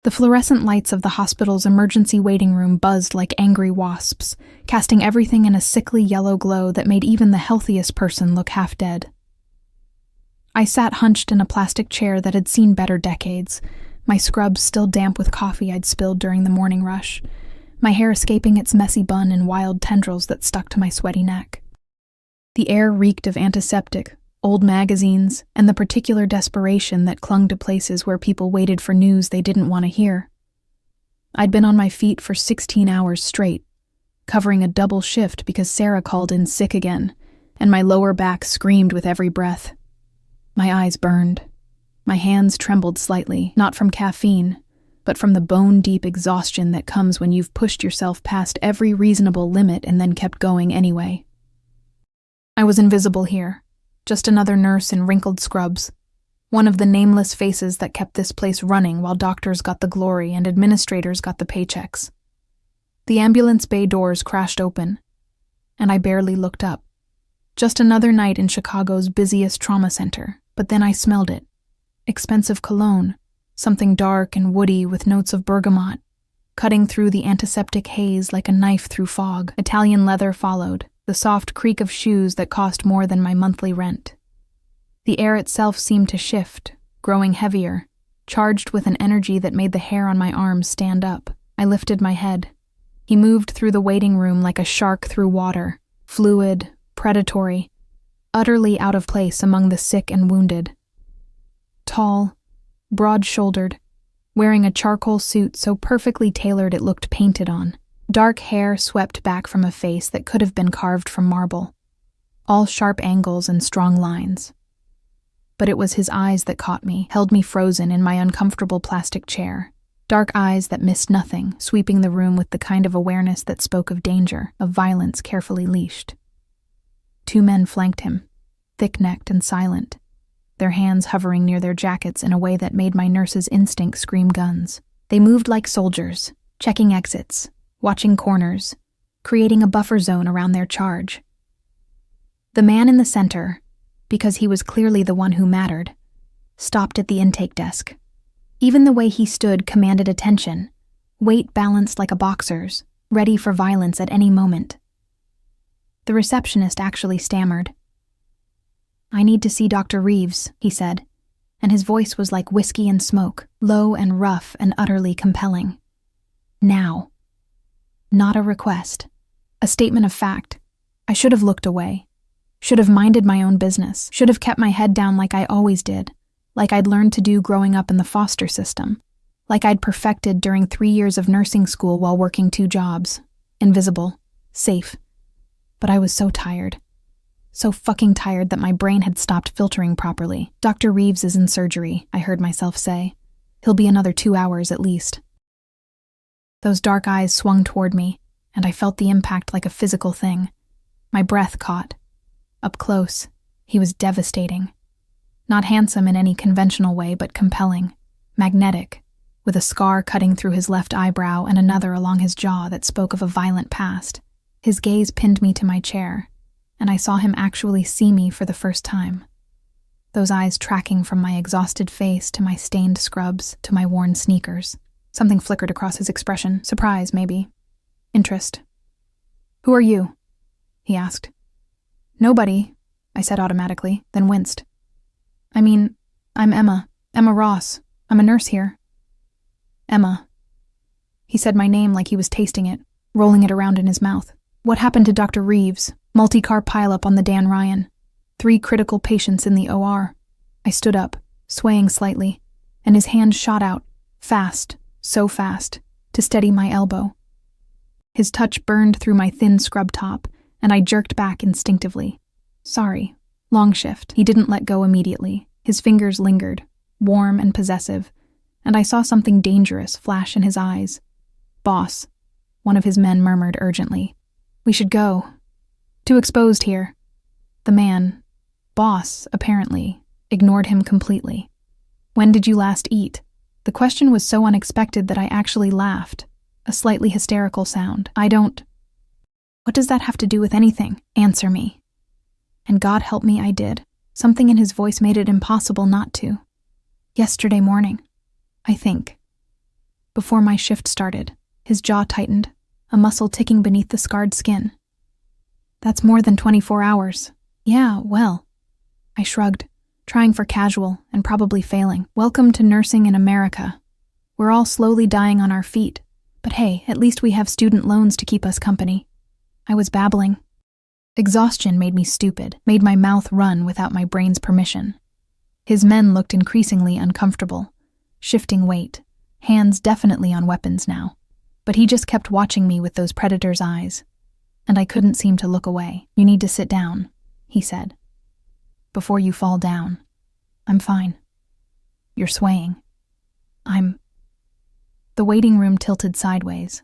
The fluorescent lights of the hospital's emergency waiting room buzzed like angry wasps, casting everything in a sickly yellow glow that made even the healthiest person look half dead. I sat hunched in a plastic chair that had seen better decades, my scrubs still damp with coffee I'd spilled during the morning rush, my hair escaping its messy bun in wild tendrils that stuck to my sweaty neck. The air reeked of antiseptic, old magazines, and the particular desperation that clung to places where people waited for news they didn't want to hear. I'd been on my feet for 16 hours straight, covering a double shift because Sarah called in sick again, and my lower back screamed with every breath. My eyes burned. My hands trembled slightly, not from caffeine, but from the bone-deep exhaustion that comes when you've pushed yourself past every reasonable limit and then kept going anyway. I was invisible here. Just another nurse in wrinkled scrubs, one of the nameless faces that kept this place running while doctors got the glory and administrators got the paychecks. The ambulance bay doors crashed open, and I barely looked up. Just another night in Chicago's busiest trauma center, but then I smelled it. Expensive cologne, something dark and woody with notes of bergamot, cutting through the antiseptic haze like a knife through fog. Italian leather followed, the soft creak of shoes that cost more than my monthly rent. The air itself seemed to shift, growing heavier, charged with an energy that made the hair on my arms stand up. I lifted my head. He moved through the waiting room like a shark through water, fluid, predatory, utterly out of place among the sick and wounded. Tall, broad-shouldered, wearing a charcoal suit so perfectly tailored it looked painted on. Dark hair swept back from a face that could have been carved from marble, all sharp angles and strong lines. But it was his eyes that caught me, held me frozen in my uncomfortable plastic chair. Dark eyes that missed nothing, sweeping the room with the kind of awareness that spoke of danger, of violence carefully leashed. 2 men flanked him, thick-necked and silent, their hands hovering near their jackets in a way that made my nurse's instinct scream guns. They moved like soldiers, checking exits, watching corners, creating a buffer zone around their charge. The man in the center, because he was clearly the one who mattered, stopped at the intake desk. Even the way he stood commanded attention, weight balanced like a boxer's, ready for violence at any moment. The receptionist actually stammered. "I need to see Dr. Reeves," he said, and his voice was like whiskey and smoke, low and rough and utterly compelling. Now. Not a request. A statement of fact. I should have looked away. Should have minded my own business. Should have kept my head down like I always did. Like I'd learned to do growing up in the foster system. Like I'd perfected during 3 years of nursing school while working 2 jobs. Invisible. Safe. But I was so tired. So fucking tired that my brain had stopped filtering properly. "Dr. Reeves is in surgery," I heard myself say. "He'll be another 2 hours at least." Those dark eyes swung toward me, and I felt the impact like a physical thing. My breath caught. Up close, he was devastating. Not handsome in any conventional way, but compelling, magnetic, with a scar cutting through his left eyebrow and another along his jaw that spoke of a violent past. His gaze pinned me to my chair, and I saw him actually see me for the first time. Those eyes tracking from my exhausted face to my stained scrubs to my worn sneakers. Something flickered across his expression. Surprise, maybe. Interest. "Who are you?" he asked. "Nobody," I said automatically, then winced. "I mean, I'm Emma Ross. I'm a nurse here." "Emma." He said my name like he was tasting it, rolling it around in his mouth. "What happened to Dr. Reeves? Multi-car pileup on the Dan Ryan. 3 critical patients in the OR." I stood up, swaying slightly, and his hand shot out, fast, so fast, to steady my elbow. His touch burned through my thin scrub top, and I jerked back instinctively. "Sorry. Long shift." He didn't let go immediately. His fingers lingered, warm and possessive, and I saw something dangerous flash in his eyes. "Boss," one of his men murmured urgently. "We should go. Too exposed here." The man, boss, apparently, ignored him completely. "When did you last eat?" The question was so unexpected that I actually laughed, a slightly hysterical sound. "I don't." "What does that have to do with anything? Answer me." And God help me, I did. Something in his voice made it impossible not to. "Yesterday morning, I think." Before my shift started, his jaw tightened, a muscle ticking beneath the scarred skin. That's more than 24 hours. Yeah, well. I shrugged, trying for casual and probably failing. Welcome to nursing in America. We're all slowly dying on our feet, but hey, at least we have student loans to keep us company. I was babbling. Exhaustion made me stupid, made my mouth run without my brain's permission. His men looked increasingly uncomfortable, shifting weight, hands definitely on weapons now. But he just kept watching me with those predator's eyes, and I couldn't seem to look away. You need to sit down, he said. Before you fall down. I'm fine. You're swaying. The waiting room tilted sideways.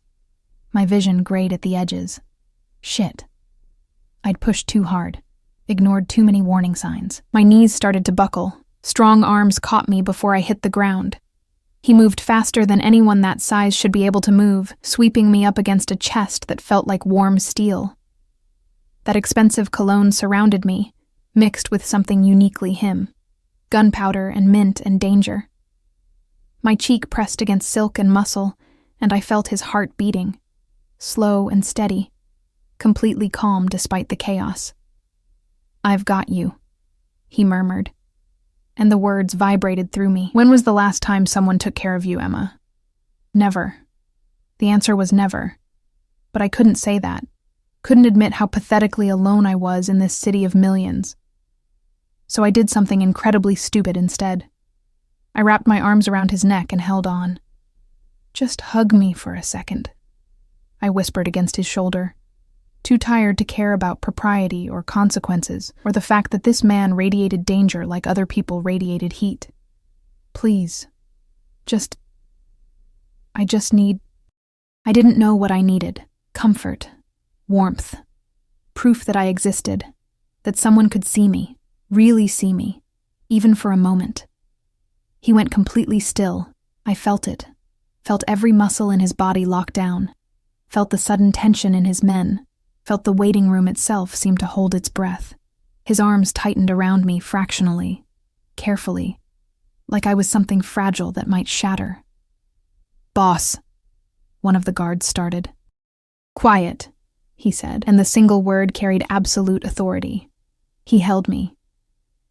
My vision grayed at the edges. Shit. I'd pushed too hard, ignored too many warning signs. My knees started to buckle. Strong arms caught me before I hit the ground. He moved faster than anyone that size should be able to move, sweeping me up against a chest that felt like warm steel. That expensive cologne surrounded me, mixed with something uniquely him. Gunpowder and mint and danger. My cheek pressed against silk and muscle, and I felt his heart beating. Slow and steady. Completely calm despite the chaos. I've got you, he murmured, and the words vibrated through me. When was the last time someone took care of you, Emma? Never. The answer was never. But I couldn't say that. Couldn't admit how pathetically alone I was in this city of millions. So I did something incredibly stupid instead. I wrapped my arms around his neck and held on. Just hug me for a second, I whispered against his shoulder, too tired to care about propriety or consequences, or the fact that this man radiated danger like other people radiated heat. Please. I didn't know what I needed. Comfort. Warmth. Proof that I existed. That someone could see me. Really see me. Even for a moment. He went completely still. I felt it. Felt every muscle in his body lock down. Felt the sudden tension in his men. Felt the waiting room itself seem to hold its breath. His arms tightened around me fractionally, carefully, like I was something fragile that might shatter. Boss, one of the guards started. Quiet, he said, and the single word carried absolute authority. He held me.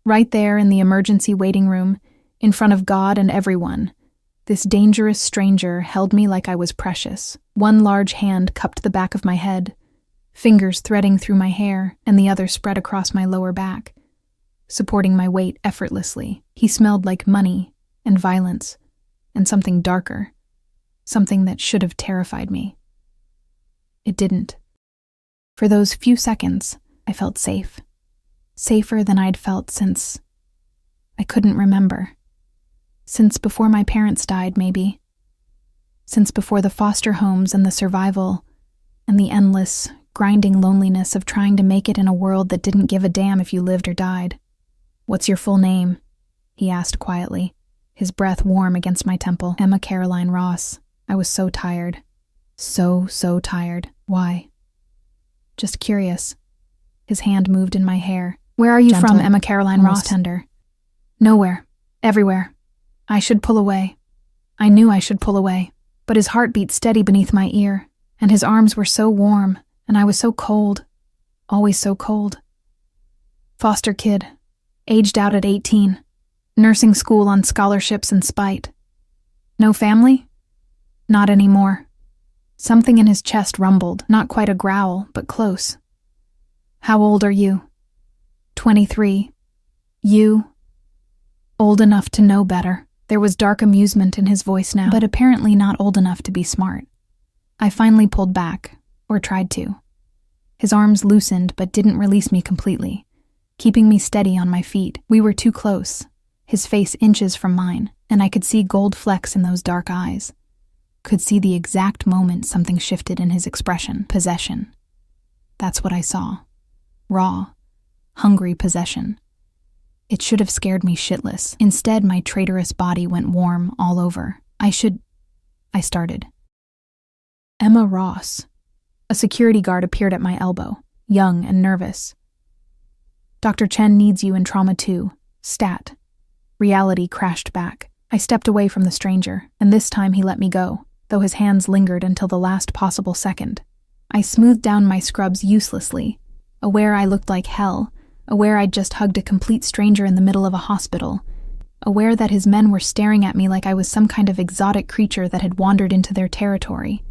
Right there in the emergency waiting room, in front of God and everyone, this dangerous stranger held me like I was precious. One large hand cupped the back of my head, fingers threading through my hair, and the other spread across my lower back, supporting my weight effortlessly. He smelled like money and violence and something darker, something that should have terrified me. It didn't. For those few seconds, I felt safe. Safer than I'd felt since I couldn't remember. Since before my parents died, maybe. Since before the foster homes and the survival and the endless, grinding loneliness of trying to make it in a world that didn't give a damn if you lived or died. What's your full name? He asked quietly, his breath warm against my temple. Emma Caroline Ross. I was so tired. So tired. Why? Just curious. His hand moved in my hair. Where are you Gentle, from, Emma Caroline Ross? Tender. Nowhere. Everywhere. I should pull away. I knew I should pull away, but his heart beat steady beneath my ear, and his arms were so warm, and I was so cold. Always so cold. Foster kid. Aged out at 18. Nursing school on scholarships and spite. No family? Not anymore. Something in his chest rumbled, not quite a growl, but close. How old are you? 23. You? Old enough to know better. There was dark amusement in his voice now, but apparently not old enough to be smart. I finally pulled back, or tried to. His arms loosened but didn't release me completely, keeping me steady on my feet. We were too close, his face inches from mine, and I could see gold flecks in those dark eyes. Could see the exact moment something shifted in his expression. Possession. That's what I saw. Raw, hungry possession. It should have scared me shitless. Instead, my traitorous body went warm all over. I started. Emma Ross. A security guard appeared at my elbow, young and nervous. Dr. Chen needs you in trauma 2. Stat. Reality crashed back. I stepped away from the stranger, and this time he let me go. though his hands lingered until the last possible second. I smoothed down my scrubs uselessly, aware I looked like hell, aware I'd just hugged a complete stranger in the middle of a hospital, aware that his men were staring at me like I was some kind of exotic creature that had wandered into their territory.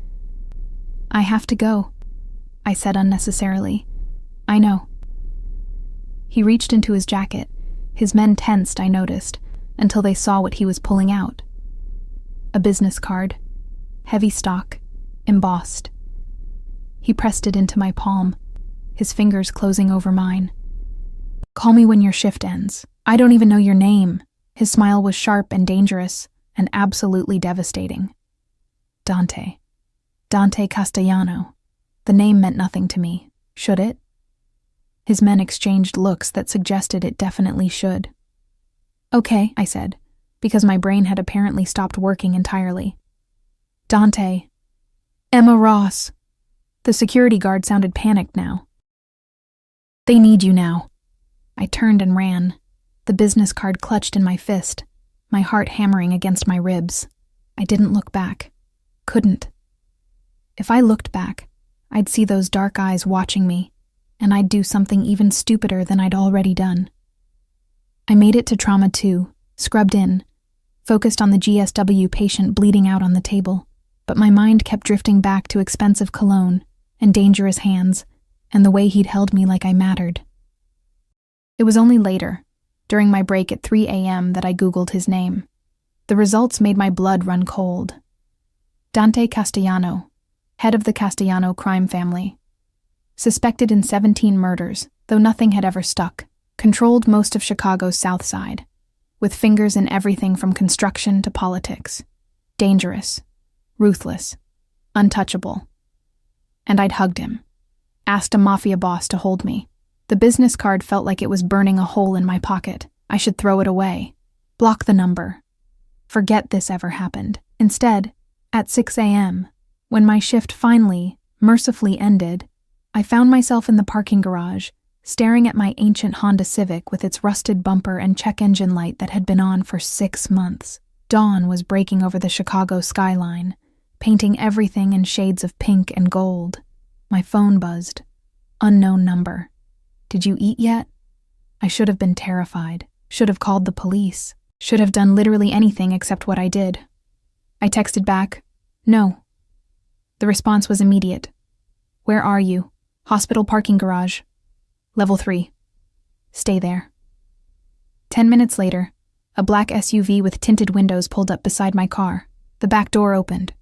"I have to go," I said unnecessarily. "I know." He reached into his jacket. His men tensed, I noticed, until they saw what he was pulling out. A business card, heavy stock, embossed. He pressed it into my palm, his fingers closing over mine. "Call me when your shift ends. I don't even know your name." His smile was sharp and dangerous, and absolutely devastating. Dante. Dante Castellano. The name meant nothing to me. Should it? His men exchanged looks that suggested it definitely should. "Okay," I said, because my brain had apparently stopped working entirely. "Dante. Emma Ross." The security guard sounded panicked now. "They need you now." I turned and ran, the business card clutched in my fist, my heart hammering against my ribs. I didn't look back. Couldn't. If I looked back, I'd see those dark eyes watching me, and I'd do something even stupider than I'd already done. I made it to Trauma 2, scrubbed in, focused on the GSW patient bleeding out on the table, but my mind kept drifting back to expensive cologne and dangerous hands and the way he'd held me like I mattered. It was only later, during my break at 3 a.m., that I Googled his name. The results made my blood run cold. Dante Castellano, head of the Castellano crime family. Suspected in 17 murders, though nothing had ever stuck. Controlled most of Chicago's South Side, with fingers in everything from construction to politics. Dangerous, ruthless, untouchable. And I'd hugged him. Asked a mafia boss to hold me. The business card felt like it was burning a hole in my pocket. I should throw it away. Block the number. Forget this ever happened. Instead, at 6 a.m., when my shift finally, mercifully ended, I found myself in the parking garage, staring at my ancient Honda Civic with its rusted bumper and check engine light that had been on for 6 months. Dawn was breaking over the Chicago skyline, painting everything in shades of pink and gold. My phone buzzed. Unknown number. "Did you eat yet?" I should have been terrified, should have called the police, should have done literally anything except what I did. I texted back, "No." The response was immediate. "Where are you?" "Hospital parking garage. Level 3. Stay there." 10 minutes later, a black SUV with tinted windows pulled up beside my car. The back door opened.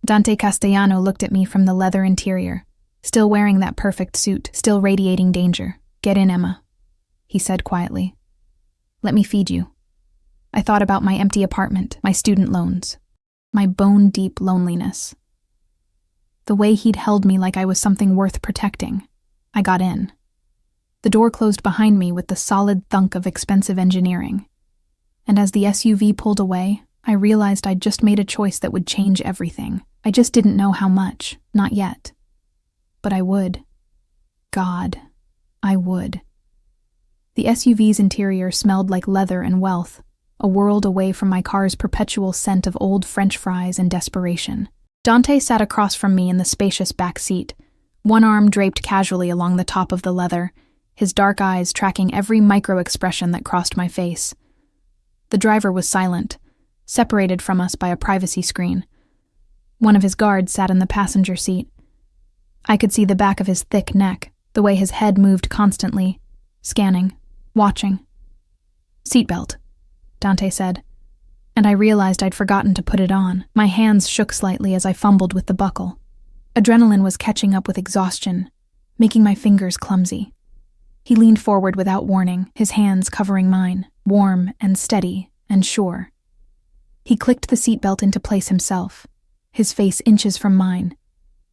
Dante Castellano looked at me from the leather interior, still wearing that perfect suit, still radiating danger. "Get in, Emma," he said quietly. "Let me feed you." I thought about my empty apartment, my student loans, my bone-deep loneliness. The way he'd held me like I was something worth protecting. I got in. The door closed behind me with the solid thunk of expensive engineering. And as the SUV pulled away, I realized I'd just made a choice that would change everything. I just didn't know how much, not yet. But I would. God, I would. The SUV's interior smelled like leather and wealth, a world away from my car's perpetual scent of old French fries and desperation. Dante sat across from me in the spacious back seat, one arm draped casually along the top of the leather, his dark eyes tracking every micro-expression that crossed my face. The driver was silent, separated from us by a privacy screen. One of his guards sat in the passenger seat. I could see the back of his thick neck, the way his head moved constantly, scanning, watching. "Seatbelt," Dante said, and I realized I'd forgotten to put it on. My hands shook slightly as I fumbled with the buckle. Adrenaline was catching up with exhaustion, making my fingers clumsy. He leaned forward without warning, his hands covering mine, warm and steady and sure. He clicked the seatbelt into place himself, his face inches from mine,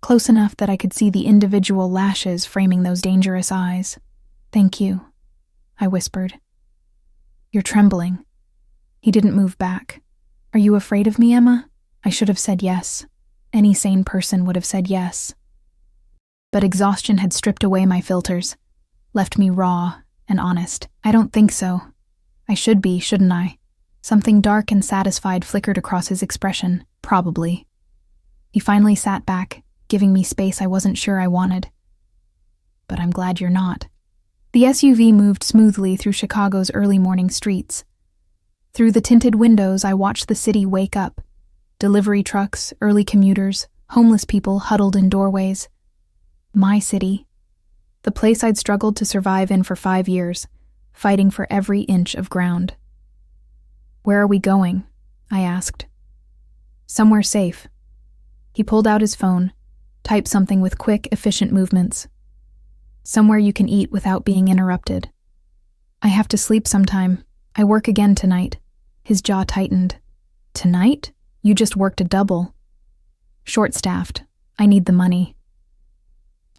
close enough that I could see the individual lashes framing those dangerous eyes. "Thank you," I whispered. "You're trembling." He didn't move back. "Are you afraid of me, Emma?" I should have said yes. Any sane person would have said yes. But exhaustion had stripped away my filters, left me raw and honest. "I don't think so. I should be, shouldn't I?" Something dark and satisfied flickered across his expression. "Probably." He finally sat back, giving me space I wasn't sure I wanted. But I'm glad you're not. The SUV moved smoothly through Chicago's early morning streets. Through the tinted windows, I watched the city wake up. Delivery trucks, early commuters, homeless people huddled in doorways. My city. The place I'd struggled to survive in for 5 years, fighting for every inch of ground. Where are we going? I asked. Somewhere safe. He pulled out his phone, typed something with quick, efficient movements. Somewhere you can eat without being interrupted. I have to sleep sometime. I work again tonight. His jaw tightened. Tonight? You just worked a double. Short-staffed. I need the money.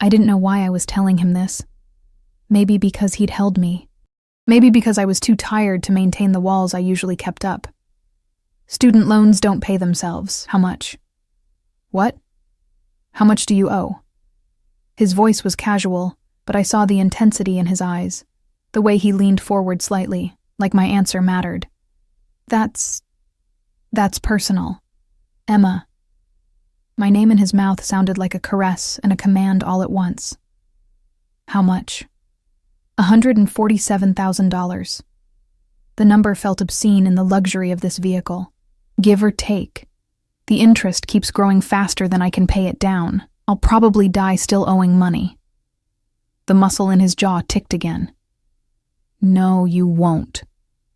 I didn't know why I was telling him this. Maybe because he'd held me. Maybe because I was too tired to maintain the walls I usually kept up. Student loans don't pay themselves. How much? What? How much do you owe? His voice was casual, but I saw the intensity in his eyes, the way he leaned forward slightly, like my answer mattered. That's personal. Emma. My name in his mouth sounded like a caress and a command all at once. How much? $147,000. The number felt obscene in the luxury of this vehicle. Give or take. The interest keeps growing faster than I can pay it down. I'll probably die still owing money. The muscle in his jaw ticked again. No, you won't.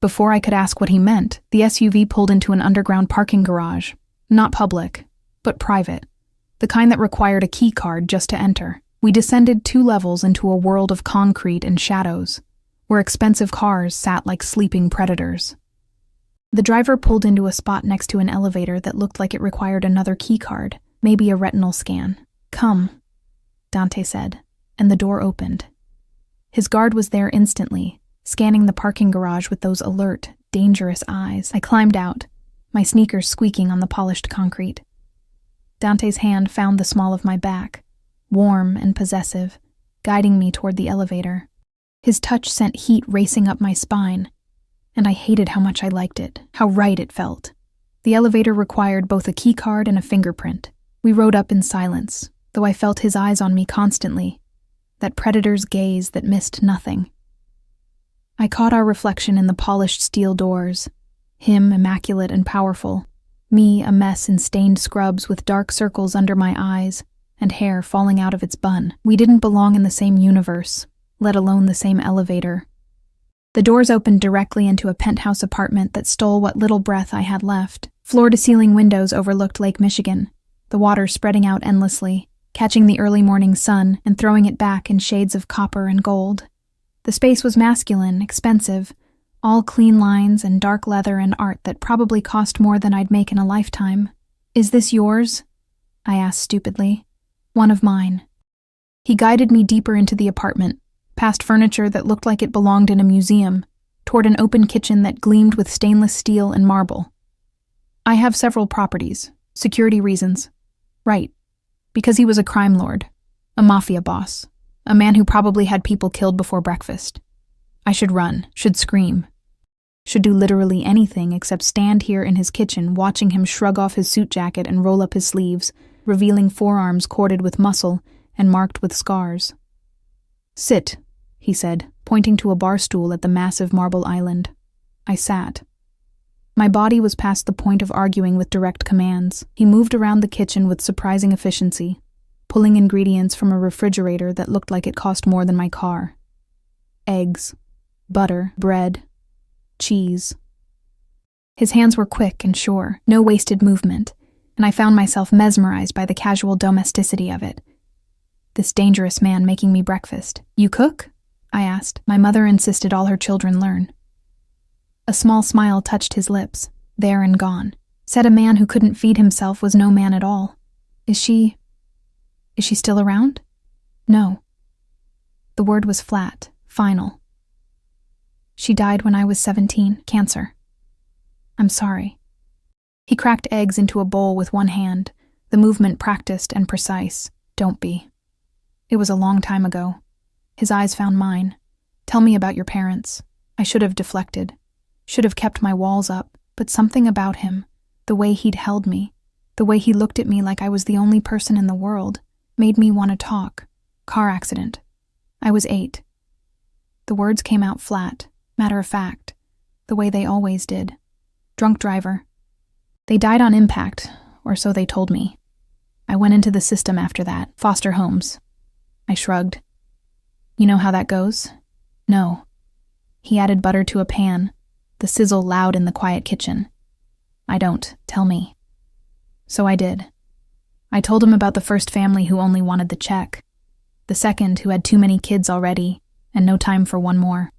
Before I could ask what he meant, the SUV pulled into an underground parking garage. Not public, but private. The kind that required a key card just to enter. We descended 2 levels into a world of concrete and shadows, where expensive cars sat like sleeping predators. The driver pulled into a spot next to an elevator that looked like it required another key card, maybe a retinal scan. Come, Dante said, and the door opened. His guard was there instantly, scanning the parking garage with those alert, dangerous eyes. I climbed out, my sneakers squeaking on the polished concrete. Dante's hand found the small of my back, warm and possessive, guiding me toward the elevator. His touch sent heat racing up my spine, and I hated how much I liked it, how right it felt. The elevator required both a key card and a fingerprint. We rode up in silence, though I felt his eyes on me constantly, that predator's gaze that missed nothing. I caught our reflection in the polished steel doors, him immaculate and powerful, me a mess in stained scrubs with dark circles under my eyes and hair falling out of its bun. We didn't belong in the same universe, let alone the same elevator. The doors opened directly into a penthouse apartment that stole what little breath I had left. Floor-to-ceiling windows overlooked Lake Michigan, the water spreading out endlessly, catching the early morning sun and throwing it back in shades of copper and gold. The space was masculine, expensive, all clean lines and dark leather and art that probably cost more than I'd make in a lifetime. Is this yours? I asked stupidly. One of mine. He guided me deeper into the apartment, past furniture that looked like it belonged in a museum, toward an open kitchen that gleamed with stainless steel and marble. I have several properties. Security reasons. Right. Because he was a crime lord. A mafia boss. A man who probably had people killed before breakfast. I should run. Should scream. Should do literally anything except stand here in his kitchen watching him shrug off his suit jacket and roll up his sleeves, revealing forearms corded with muscle and marked with scars. Sit, he said, pointing to a bar stool at the massive marble island. I sat. My body was past the point of arguing with direct commands. He moved around the kitchen with surprising efficiency, pulling ingredients from a refrigerator that looked like it cost more than my car. Eggs, butter, bread, cheese. His hands were quick and sure, no wasted movement, and I found myself mesmerized by the casual domesticity of it. This dangerous man making me breakfast. You cook? I asked. My mother insisted all her children learn. A small smile touched his lips, there and gone. Said a man who couldn't feed himself was no man at all. Is she still around? No. The word was flat, final. She died when I was 17, cancer. I'm sorry. He cracked eggs into a bowl with one hand, the movement practiced and precise. Don't be. It was a long time ago. His eyes found mine. Tell me about your parents. I should have deflected. Should have kept my walls up, but something about him, the way he'd held me, The way he looked at me like I was the only person in the world made me want to talk. Car accident. I was 8. The words came out flat, matter of fact, the way they always did. Drunk driver. They died on impact, or so they told me. I went into the system after that, foster homes. I shrugged. You know how that goes? No. He added butter to a pan, the sizzle loud in the quiet kitchen. I don't. Tell me. So I did. I told him about the first family who only wanted the check, the second who had too many kids already and no time for one more,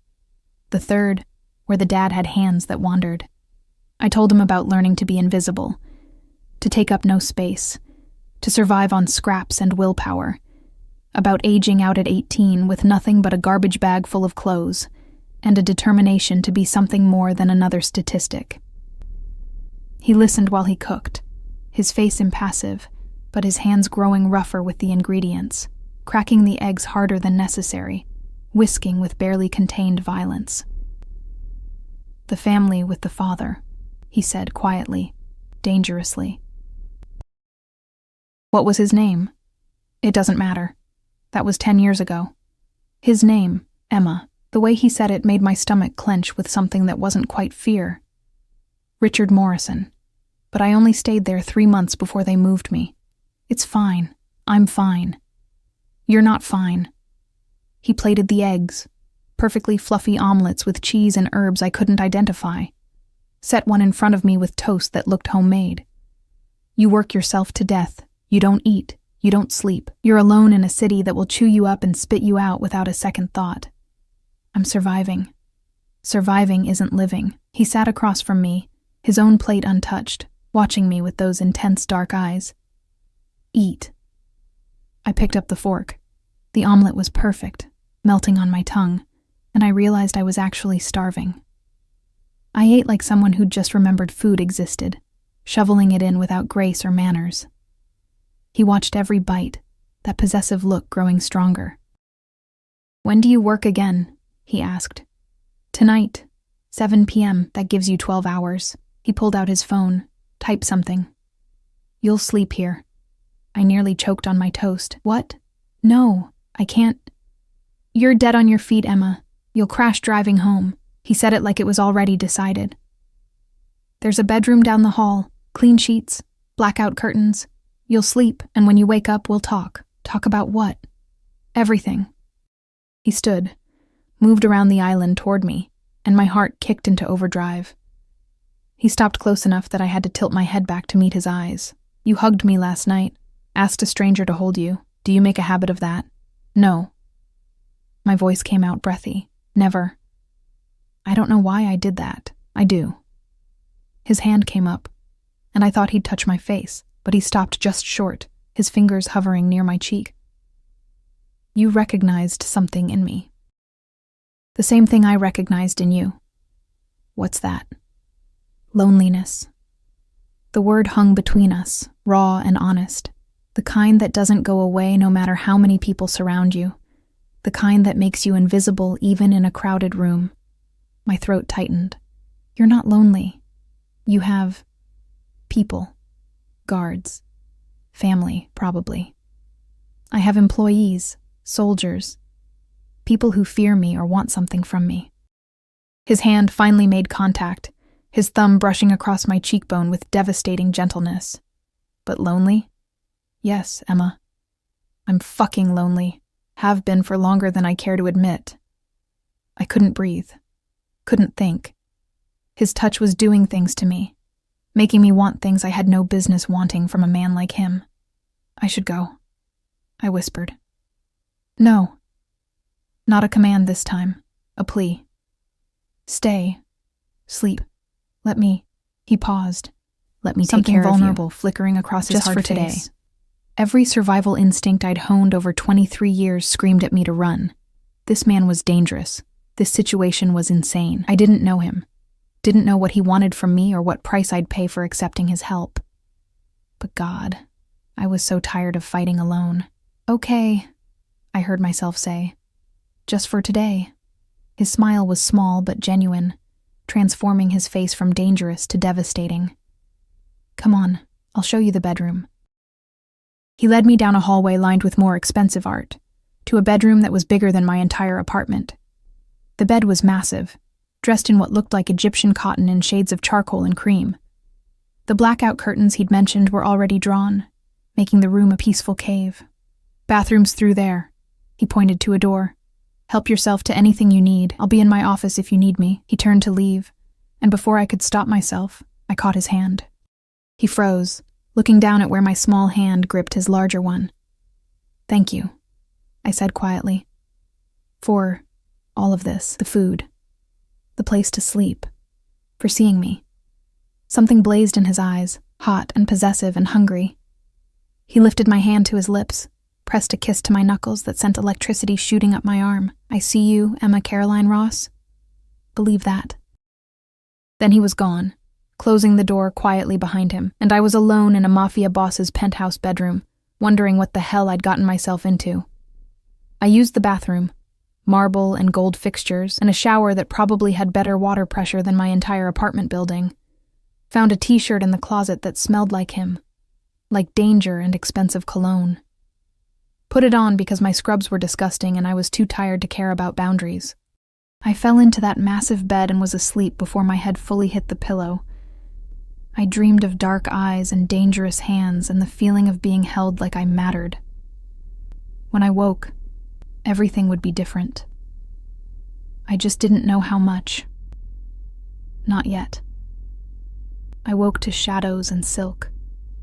the third where the dad had hands that wandered. I told him about learning to be invisible, to take up no space, to survive on scraps and willpower, about aging out at 18 with nothing but a garbage bag full of clothes and a determination to be something more than another statistic. He listened while he cooked, his face impassive, but his hands growing rougher with the ingredients, cracking the eggs harder than necessary, whisking with barely contained violence. The family with the father, he said quietly, dangerously. What was his name? It doesn't matter. That was 10 years ago. His name, Emma. The way he said it made my stomach clench with something that wasn't quite fear. Richard Morrison. But I only stayed there 3 months before they moved me. It's fine. I'm fine. You're not fine. He plated the eggs, perfectly fluffy omelets with cheese and herbs I couldn't identify. Set one in front of me with toast that looked homemade. You work yourself to death. You don't eat. You don't sleep. You're alone in a city that will chew you up and spit you out without a second thought. I'm surviving. Surviving isn't living. He sat across from me, his own plate untouched, watching me with those intense dark eyes. Eat. I picked up the fork. The omelet was perfect, melting on my tongue, and I realized I was actually starving. I ate like someone who'd just remembered food existed, shoveling it in without grace or manners. He watched every bite, that possessive look growing stronger. When do you work again? He asked. Tonight, 7 p.m., that gives you 12 hours. He pulled out his phone, typed something. You'll sleep here. I nearly choked on my toast. What? No, I can't. You're dead on your feet, Emma. You'll crash driving home. He said it like it was already decided. There's a bedroom down the hall, clean sheets, blackout curtains. You'll sleep, and when you wake up, we'll talk. Talk about what? Everything. He stood, moved around the island toward me, and my heart kicked into overdrive. He stopped close enough that I had to tilt my head back to meet his eyes. You hugged me last night, asked a stranger to hold you. Do you make a habit of that? No. My voice came out breathy. Never. I don't know why I did that. I do. His hand came up, and I thought he'd touch my face, but he stopped just short, his fingers hovering near my cheek. You recognized something in me. The same thing I recognized in you. What's that? Loneliness. The word hung between us, raw and honest, the kind that doesn't go away no matter how many people surround you, the kind that makes you invisible even in a crowded room. My throat tightened. You're not lonely. You have people, guards, family, probably. I have employees, soldiers, people who fear me or want something from me. His hand finally made contact, his thumb brushing across my cheekbone with devastating gentleness. But lonely? Yes, Emma. I'm fucking lonely. Have been for longer than I care to admit. I couldn't breathe. Couldn't think. His touch was doing things to me, making me want things I had no business wanting from a man like him. I should go, I whispered. No. Not a command this time. A plea. Stay. Sleep. Let me. He paused. Let me take care of you. Something vulnerable flickering across his hard face. Just for today. Every survival instinct I'd honed over 23 years screamed at me to run. This man was dangerous. This situation was insane. I didn't know him. Didn't know what he wanted from me or what price I'd pay for accepting his help. But God, I was so tired of fighting alone. Okay, I heard myself say. Just for today. His smile was small but genuine, transforming his face from dangerous to devastating. Come on, I'll show you the bedroom." He led me down a hallway lined with more expensive art, to a bedroom that was bigger than my entire apartment. The bed was massive, dressed in what looked like Egyptian cotton in shades of charcoal and cream. The blackout curtains he'd mentioned were already drawn, making the room a peaceful cave. "Bathroom's through there." He pointed to a door. "Help yourself to anything you need. I'll be in my office if you need me." He turned to leave, and before I could stop myself, I caught his hand. He froze, looking down at where my small hand gripped his larger one. "Thank you," I said quietly. "For all of this, the food, the place to sleep, for seeing me." Something blazed in his eyes, hot and possessive and hungry. He lifted my hand to his lips, pressed a kiss to my knuckles that sent electricity shooting up my arm. "I see you, Emma Caroline Ross. Believe that." Then he was gone, closing the door quietly behind him, and I was alone in a mafia boss's penthouse bedroom, wondering what the hell I'd gotten myself into. I used the bathroom, marble and gold fixtures, and a shower that probably had better water pressure than my entire apartment building. Found a t-shirt in the closet that smelled like him, like danger and expensive cologne. Put it on because my scrubs were disgusting and I was too tired to care about boundaries. I fell into that massive bed and was asleep before my head fully hit the pillow. I dreamed of dark eyes and dangerous hands and the feeling of being held like I mattered. When I woke, everything would be different. I just didn't know how much. Not yet. I woke to shadows and silk,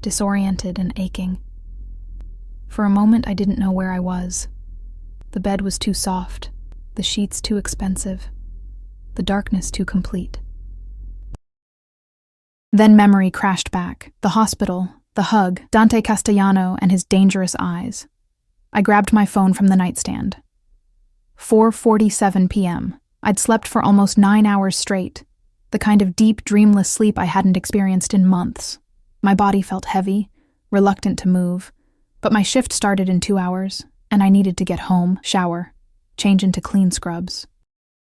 disoriented and aching. For a moment, I didn't know where I was. The bed was too soft, the sheets too expensive, the darkness too complete. Then memory crashed back. The hospital, the hug, Dante Castellano and his dangerous eyes. I grabbed my phone from the nightstand. 4:47 p.m. I'd slept for almost 9 hours straight, the kind of deep, dreamless sleep I hadn't experienced in months. My body felt heavy, reluctant to move, but my shift started in 2 hours, and I needed to get home, shower, change into clean scrubs.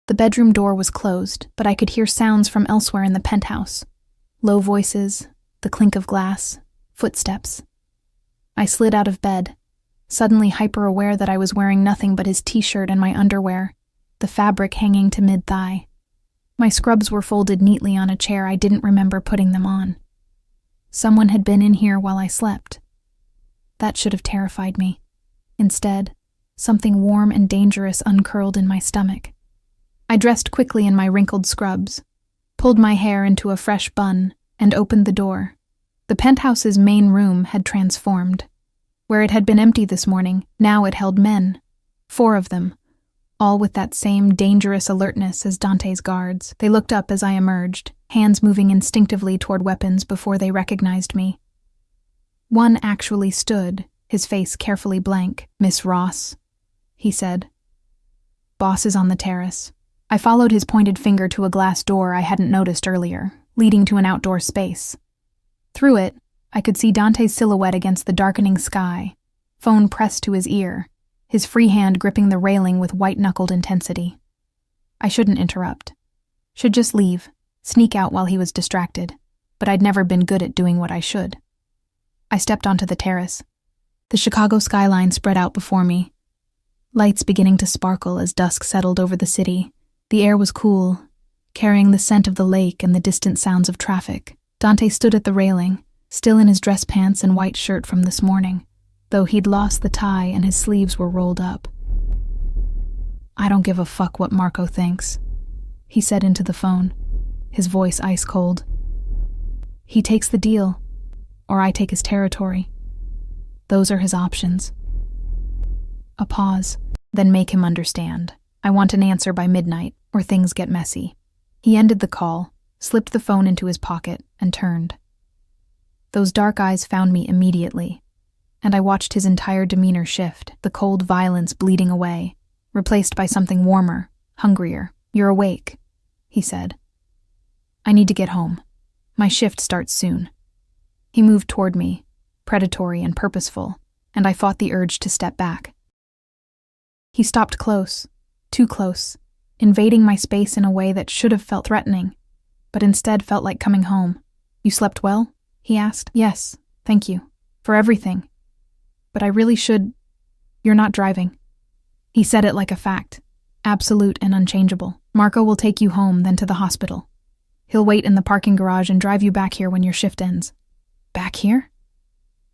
The bedroom door was closed, but I could hear sounds from elsewhere in the penthouse. Low voices, the clink of glass, footsteps. I slid out of bed, suddenly hyper-aware that I was wearing nothing but his t-shirt and my underwear, the fabric hanging to mid-thigh. My scrubs were folded neatly on a chair. I didn't remember putting them on. Someone had been in here while I slept. That should have terrified me. Instead, something warm and dangerous uncurled in my stomach. I dressed quickly in my wrinkled scrubs, pulled my hair into a fresh bun, and opened the door. The penthouse's main room had transformed. Where it had been empty this morning, now it held men. 4 of them, all with that same dangerous alertness as Dante's guards. They looked up as I emerged, hands moving instinctively toward weapons before they recognized me. One actually stood, his face carefully blank. "Miss Ross," he said. "Boss is on the terrace." I followed his pointed finger to a glass door I hadn't noticed earlier, leading to an outdoor space. Through it, I could see Dante's silhouette against the darkening sky, phone pressed to his ear, his free hand gripping the railing with white-knuckled intensity. I shouldn't interrupt. Should just leave, sneak out while he was distracted, but I'd never been good at doing what I should. I stepped onto the terrace. The Chicago skyline spread out before me, lights beginning to sparkle as dusk settled over the city. The air was cool, carrying the scent of the lake and the distant sounds of traffic. Dante stood at the railing, still in his dress pants and white shirt from this morning, though he'd lost the tie and his sleeves were rolled up. "I don't give a fuck what Marco thinks," he said into the phone, his voice ice cold. "He takes the deal, or I take his territory. Those are his options." A pause, then make him understand. "I want an answer by midnight, or things get messy." He ended the call, slipped the phone into his pocket, and turned. Those dark eyes found me immediately, and I watched his entire demeanor shift, the cold violence bleeding away, replaced by something warmer, hungrier. "You're awake," he said. "I need to get home. My shift starts soon." He moved toward me, predatory and purposeful, and I fought the urge to step back. He stopped close, too close, invading my space in a way that should have felt threatening, but instead felt like coming home. "You slept well?" he asked. Yes, thank you. For everything. But I really should. You're not driving. He said it like a fact. Absolute and unchangeable. Marco will take you home, then to the hospital. He'll wait in the parking garage and drive you back here when your shift ends. Back here?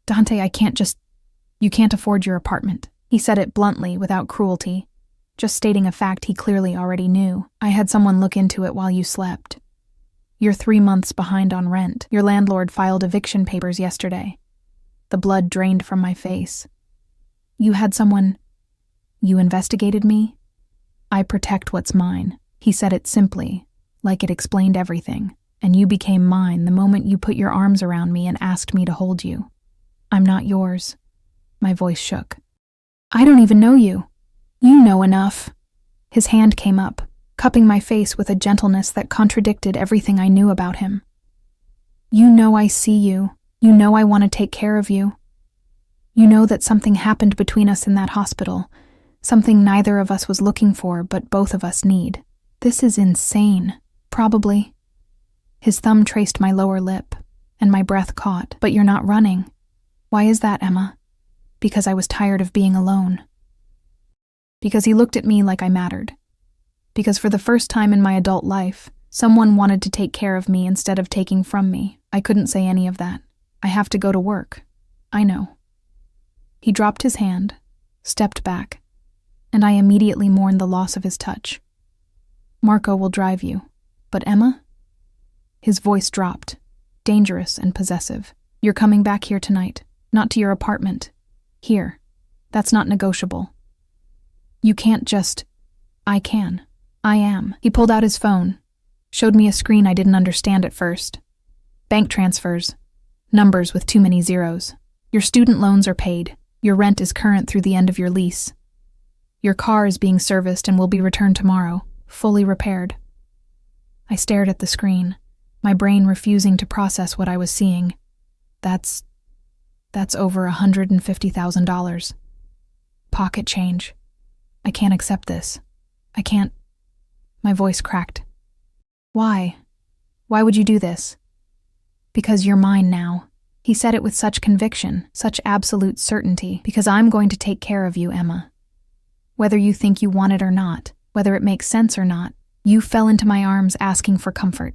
Dante, You can't afford your apartment. He said it bluntly, without cruelty. Just stating a fact he clearly already knew. I had someone look into it while you slept. You're 3 months behind on rent. Your landlord filed eviction papers yesterday. The blood drained from my face. You investigated me? I protect what's mine. He said it simply, like it explained everything, and you became mine the moment you put your arms around me and asked me to hold you. I'm not yours. My voice shook. I don't even know you. You know enough. His hand came up, cupping my face with a gentleness that contradicted everything I knew about him. You know I see you. You know I want to take care of you. You know that something happened between us in that hospital, something neither of us was looking for but both of us need. This is insane. Probably. His thumb traced my lower lip, and my breath caught. But you're not running. Why is that, Emma? Because I was tired of being alone. Because he looked at me like I mattered. Because for the first time in my adult life, someone wanted to take care of me instead of taking from me. I couldn't say any of that. I have to go to work. I know. He dropped his hand, stepped back, and I immediately mourned the loss of his touch. Marco will drive you. But Emma? His voice dropped, dangerous and possessive. You're coming back here tonight, not to your apartment. Here. That's not negotiable. You can't just... I can. I am. He pulled out his phone, showed me a screen I didn't understand at first. Bank transfers. Numbers with too many zeros. Your student loans are paid. Your rent is current through the end of your lease. Your car is being serviced and will be returned tomorrow, fully repaired. I stared at the screen, my brain refusing to process what I was seeing. That's over $150,000. Pocket change. I can't accept this. I can't. My voice cracked. Why? Why would you do this? Because you're mine now. He said it with such conviction, such absolute certainty. Because I'm going to take care of you, Emma. Whether you think you want it or not, whether it makes sense or not, you fell into my arms asking for comfort.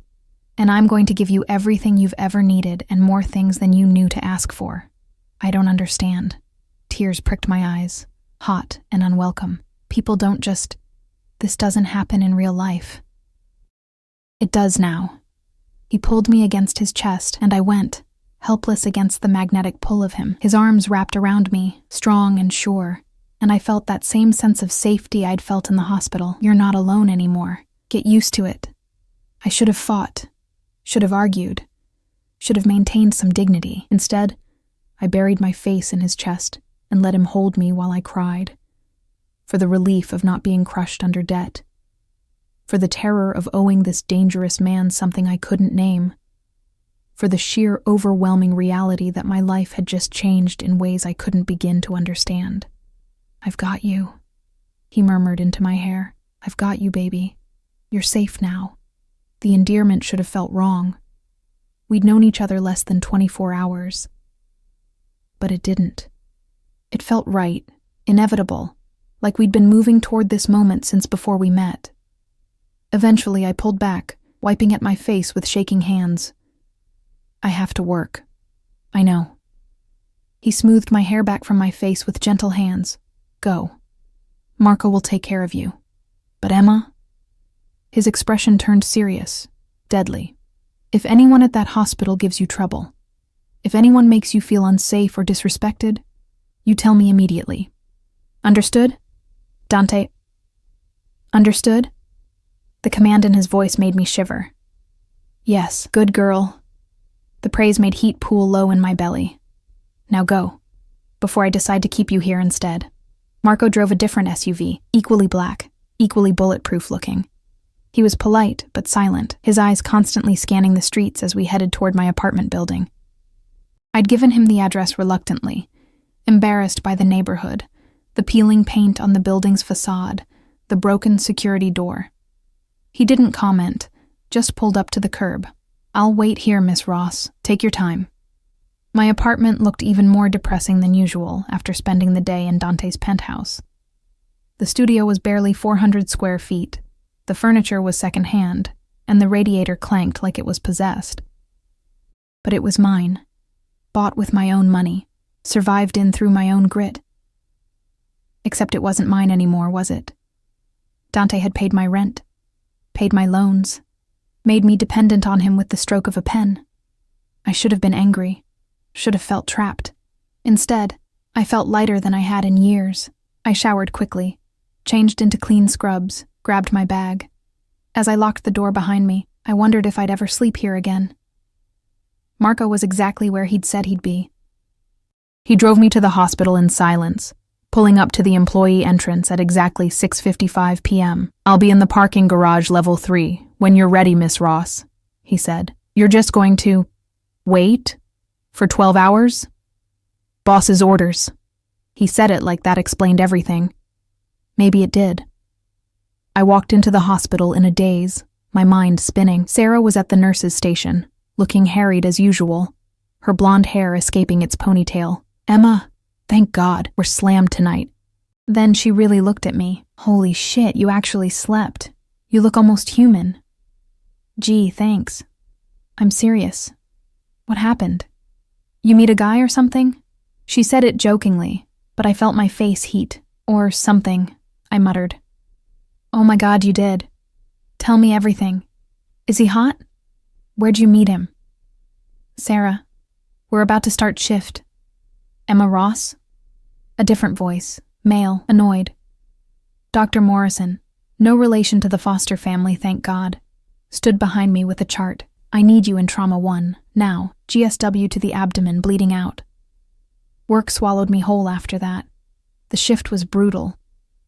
And I'm going to give you everything you've ever needed and more things than you knew to ask for. I don't understand. Tears pricked my eyes, hot and unwelcome. People don't just... This doesn't happen in real life. It does now. He pulled me against his chest, and I went, helpless against the magnetic pull of him. His arms wrapped around me, strong and sure, and I felt that same sense of safety I'd felt in the hospital. You're not alone anymore. Get used to it. I should have fought, should have argued, should have maintained some dignity. Instead, I buried my face in his chest and let him hold me while I cried. For the relief of not being crushed under debt. For the terror of owing this dangerous man something I couldn't name. For the sheer overwhelming reality that my life had just changed in ways I couldn't begin to understand. I've got you, he murmured into my hair. I've got you, baby. You're safe now. The endearment should have felt wrong. We'd known each other less than 24 hours. But it didn't. It felt right, inevitable, like we'd been moving toward this moment since before we met. Eventually, I pulled back, wiping at my face with shaking hands. I have to work. I know. He smoothed my hair back from my face with gentle hands. Go. Marco will take care of you. But Emma? His expression turned serious, deadly. If anyone at that hospital gives you trouble, if anyone makes you feel unsafe or disrespected, you tell me immediately. Understood? Dante. Understood? The command in his voice made me shiver. Yes, good girl. The praise made heat pool low in my belly. Now go, before I decide to keep you here instead. Marco drove a different SUV, equally black, equally bulletproof looking. He was polite but silent, his eyes constantly scanning the streets as we headed toward my apartment building. I'd given him the address reluctantly, embarrassed by the neighborhood, the peeling paint on the building's facade, the broken security door. He didn't comment, just pulled up to the curb. I'll wait here, Miss Ross. Take your time. My apartment looked even more depressing than usual after spending the day in Dante's penthouse. The studio was barely 400 square feet, the furniture was secondhand, and the radiator clanked like it was possessed. But it was mine, bought with my own money, survived in through my own grit. Except it wasn't mine anymore, was it? Dante had paid my rent, paid my loans, made me dependent on him with the stroke of a pen. I should have been angry, should have felt trapped. Instead, I felt lighter than I had in years. I showered quickly, changed into clean scrubs, grabbed my bag. As I locked the door behind me, I wondered if I'd ever sleep here again. Marco was exactly where he'd said he'd be. He drove me to the hospital in silence, pulling up to the employee entrance at exactly 6:55 p.m. "I'll be in the parking garage level 3. When you're ready, Miss Ross," he said. "You're just going to wait for 12 hours? Boss's orders." He said it like that explained everything. Maybe it did. I walked into the hospital in a daze, my mind spinning. Sarah was at the nurse's station, looking harried as usual, her blonde hair escaping its ponytail. "Emma, thank God, we're slammed tonight." Then she really looked at me. "Holy shit, you actually slept. You look almost human." "Gee, thanks. I'm serious. What happened? You meet a guy or something?" She said it jokingly, but I felt my face heat. "Or something," I muttered. "Oh my God, you did. Tell me everything. Is he hot? Where'd you meet him?" "Sarah, we're about to start shift." "Emma Ross?" A different voice, male, annoyed. "Dr. Morrison, no relation to the Foster family, thank God," stood behind me with a chart. "I need you in trauma 1, now, GSW to the abdomen, bleeding out." Work swallowed me whole after that. The shift was brutal.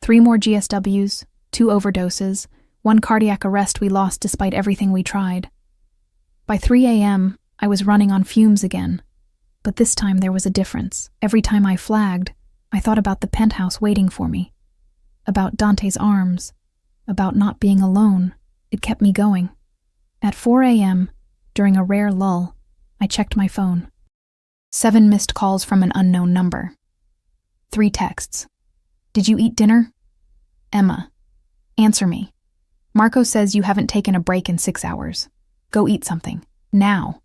3 more GSWs, 2 overdoses, 1 cardiac arrest we lost despite everything we tried. By 3 a.m., I was running on fumes again. But this time there was a difference. Every time I flagged, I thought about the penthouse waiting for me. About Dante's arms. About not being alone. It kept me going. At 4 a.m., during a rare lull, I checked my phone. 7 missed calls from an unknown number. 3 texts. "Did you eat dinner? Emma. Answer me. Marco says you haven't taken a break in 6 hours. Go eat something. Now."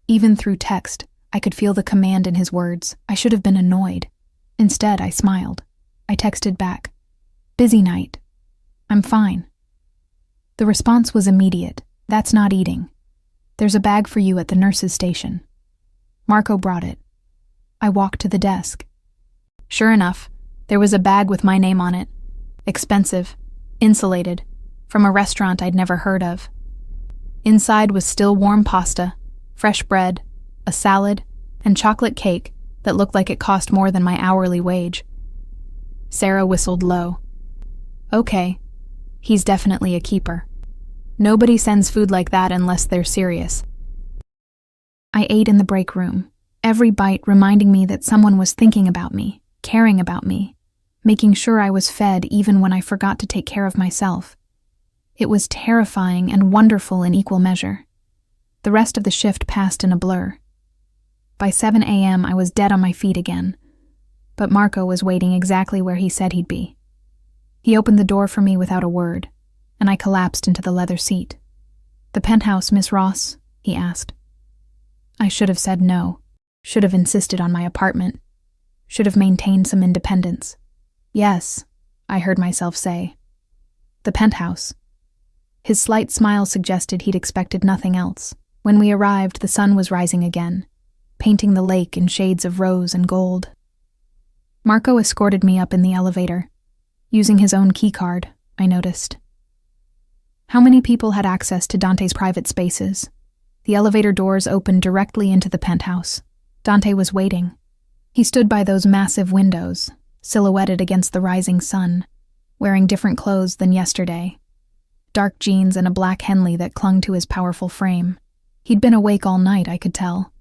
Even through text, I could feel the command in his words. I should have been annoyed. Instead, I smiled. I texted back. "Busy night. I'm fine." The response was immediate. "That's not eating. There's a bag for you at the nurse's station." Marco brought it. I walked to the desk. Sure enough, there was a bag with my name on it. Expensive, insulated, from a restaurant I'd never heard of. Inside was still warm pasta, fresh bread, a salad, and chocolate cake that looked like it cost more than my hourly wage. Sarah whistled low. "Okay, he's definitely a keeper. Nobody sends food like that unless they're serious." I ate in the break room, every bite reminding me that someone was thinking about me, caring about me, making sure I was fed even when I forgot to take care of myself. It was terrifying and wonderful in equal measure. The rest of the shift passed in a blur. By 7 a.m., I was dead on my feet again, but Marco was waiting exactly where he said he'd be. He opened the door for me without a word, and I collapsed into the leather seat. "The penthouse, Miss Ross?" he asked. I should have said no, should have insisted on my apartment, should have maintained some independence. "Yes," I heard myself say. "The penthouse." His slight smile suggested he'd expected nothing else. When we arrived, the sun was rising again, painting the lake in shades of rose and gold. Marco escorted me up in the elevator. Using his own keycard, I noticed. How many people had access to Dante's private spaces? The elevator doors opened directly into the penthouse. Dante was waiting. He stood by those massive windows, silhouetted against the rising sun, wearing different clothes than yesterday. Dark jeans and a black Henley that clung to his powerful frame. He'd been awake all night, I could tell.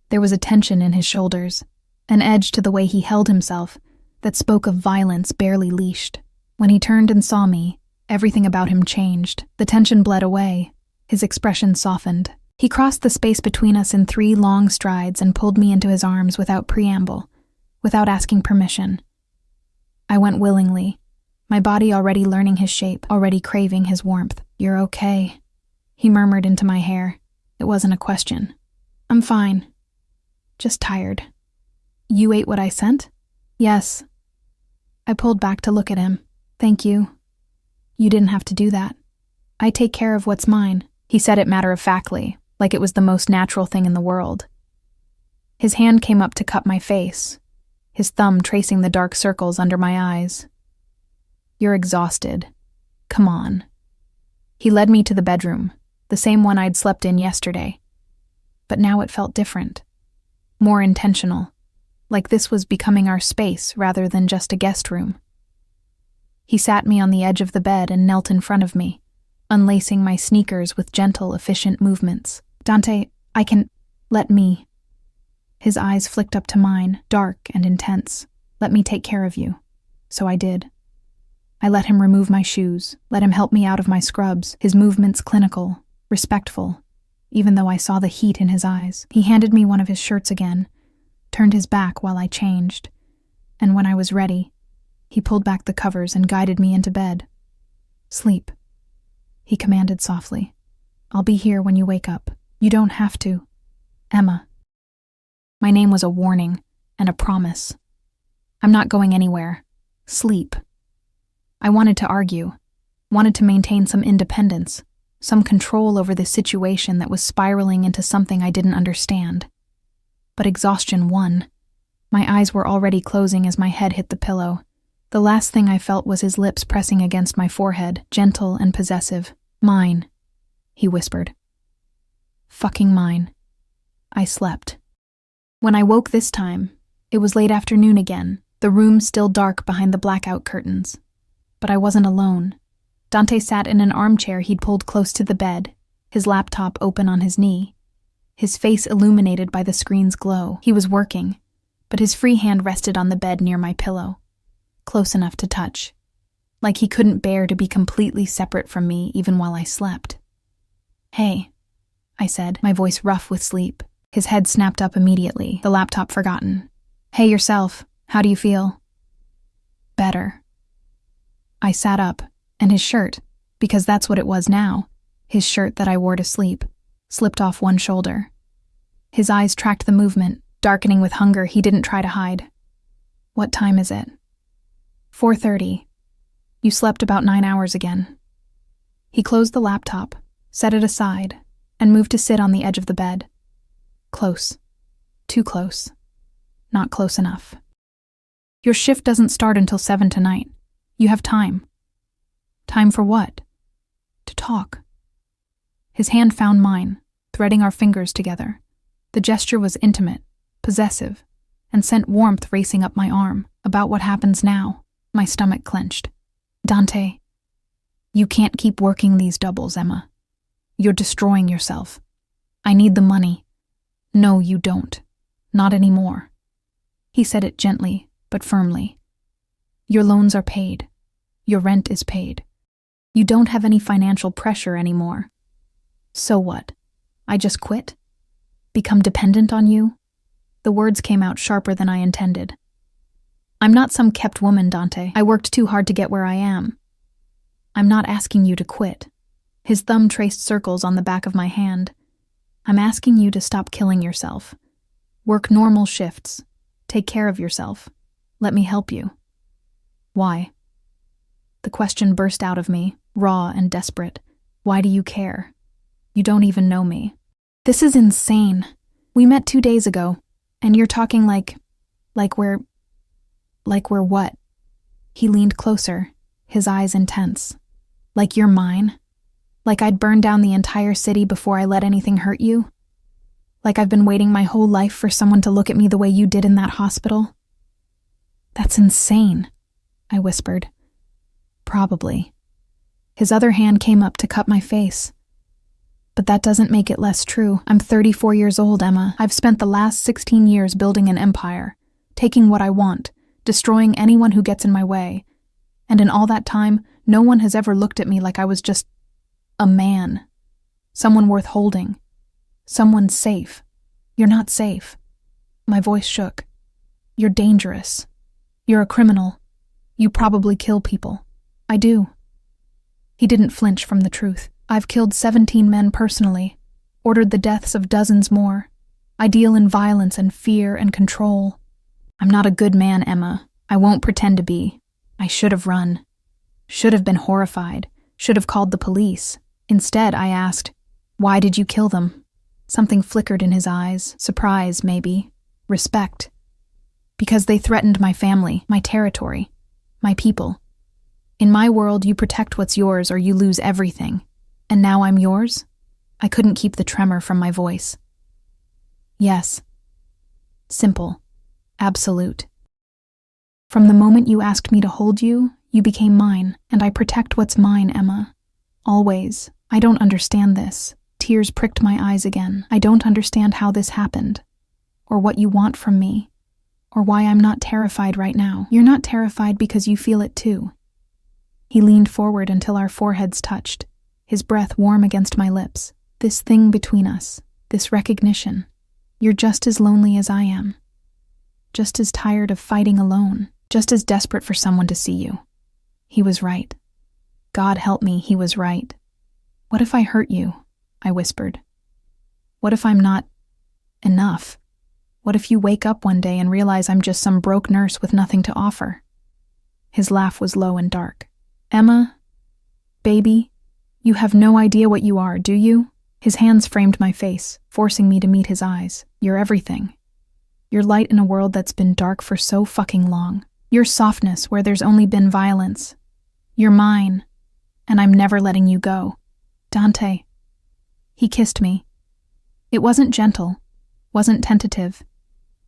There was a tension in his shoulders, an edge to the way he held himself that spoke of violence barely leashed. When he turned and saw me, everything about him changed. The tension bled away. His expression softened. He crossed the space between us in 3 long strides and pulled me into his arms without preamble, without asking permission. I went willingly, my body already learning his shape, already craving his warmth. "You're okay," he murmured into my hair. It wasn't a question. "I'm fine. Just tired." "You ate what I sent?" "Yes." I pulled back to look at him. "Thank you." "You didn't have to do that. I take care of what's mine." He said it matter-of-factly, like it was the most natural thing in the world. His hand came up to cup my face, his thumb tracing the dark circles under my eyes. "You're exhausted. Come on." He led me to the bedroom, the same one I'd slept in yesterday. But now it felt different, more intentional, like this was becoming our space rather than just a guest room. He sat me on the edge of the bed and knelt in front of me, unlacing my sneakers with gentle, efficient movements. "Dante, I can... let me..." His eyes flicked up to mine, dark and intense. "Let me take care of you." So I did. I let him remove my shoes, let him help me out of my scrubs, his movements clinical, respectful, even though I saw the heat in his eyes. He handed me one of his shirts again, turned his back while I changed, and when I was ready, he pulled back the covers and guided me into bed. "Sleep," he commanded softly. "I'll be here when you wake up. You don't have to. Emma." My name was a warning and a promise. "I'm not going anywhere. Sleep." I wanted to argue, wanted to maintain some independence, some control over this situation that was spiraling into something I didn't understand. But exhaustion won. My eyes were already closing as my head hit the pillow. The last thing I felt was his lips pressing against my forehead, gentle and possessive. "Mine," he whispered. "Fucking mine." I slept. When I woke this time, it was late afternoon again, the room still dark behind the blackout curtains. But I wasn't alone. Dante sat in an armchair he'd pulled close to the bed, his laptop open on his knee, his face illuminated by the screen's glow. He was working, but his free hand rested on the bed near my pillow, close enough to touch, like he couldn't bear to be completely separate from me even while I slept. "Hey," I said, my voice rough with sleep. His head snapped up immediately, the laptop forgotten. "Hey yourself, how do you feel?" "Better." I sat up, and his shirt, because that's what it was now, his shirt that I wore to sleep, slipped off one shoulder. His eyes tracked the movement, darkening with hunger he didn't try to hide. "What time is it?" 4:30. "You slept about 9 hours again." He closed the laptop, set it aside, and moved to sit on the edge of the bed. Close. Too close. Not close enough. "Your shift doesn't start until 7 tonight. You have time." "Time for what?" "To talk." His hand found mine, threading our fingers together. The gesture was intimate, possessive, and sent warmth racing up my arm. "About what happens now." My stomach clenched. "Dante, you can't keep working these doubles, Emma. You're destroying yourself. I need the money." "No, you don't. Not anymore." He said it gently, but firmly. "Your loans are paid. Your rent is paid. You don't have any financial pressure anymore. So what? I just quit? Become dependent on you?" The words came out sharper than I intended. "I'm not some kept woman, Dante. I worked too hard to get where I am. I'm not asking you to quit." His thumb traced circles on the back of my hand. "I'm asking you to stop killing yourself. Work normal shifts. Take care of yourself. Let me help you." "Why?" The question burst out of me, raw and desperate. "Why do you care? You don't even know me." "This is insane. We met 2 days ago, and you're talking like we're what?" He leaned closer, his eyes intense. "Like you're mine? Like I'd burn down the entire city before I let anything hurt you? Like I've been waiting my whole life for someone to look at me the way you did in that hospital?" "That's insane," I whispered. "Probably." His other hand came up to cup my face. "But that doesn't make it less true. I'm 34 years old, Emma. I've spent the last 16 years building an empire, taking what I want, destroying anyone who gets in my way. And in all that time, no one has ever looked at me like I was just a man, someone worth holding. Someone's safe. You're not safe. My voice shook. You're dangerous. You're a criminal. You probably kill people. I do. He didn't flinch from the truth. I've killed 17 men personally, ordered the deaths of dozens more. I deal in violence and fear and control. I'm not a good man, Emma. I won't pretend to be. I should have run. Should have been horrified. Should have called the police. Instead, I asked, why did you kill them? Something flickered in his eyes. Surprise, maybe. Respect. Because they threatened my family, my territory, my people. In my world, you protect what's yours or you lose everything. And now I'm yours? I couldn't keep the tremor from my voice. Yes. Simple. Absolute. From the moment you asked me to hold you, you became mine, and I protect what's mine, Emma. Always. I don't understand this. Tears pricked my eyes again. I don't understand how this happened, or what you want from me, or why I'm not terrified right now. You're not terrified because you feel it too. He leaned forward until our foreheads touched, his breath warm against my lips. This thing between us, this recognition. You're just as lonely as I am. Just as tired of fighting alone. Just as desperate for someone to see you. He was right. God help me, he was right. What if I hurt you? I whispered. What if I'm not enough? What if you wake up one day and realize I'm just some broke nurse with nothing to offer? His laugh was low and dark. Emma, baby, you have no idea what you are, do you? His hands framed my face, forcing me to meet his eyes. You're everything. You're light in a world that's been dark for so fucking long. You're softness where there's only been violence. You're mine, and I'm never letting you go. Dante. He kissed me. It wasn't gentle, wasn't tentative.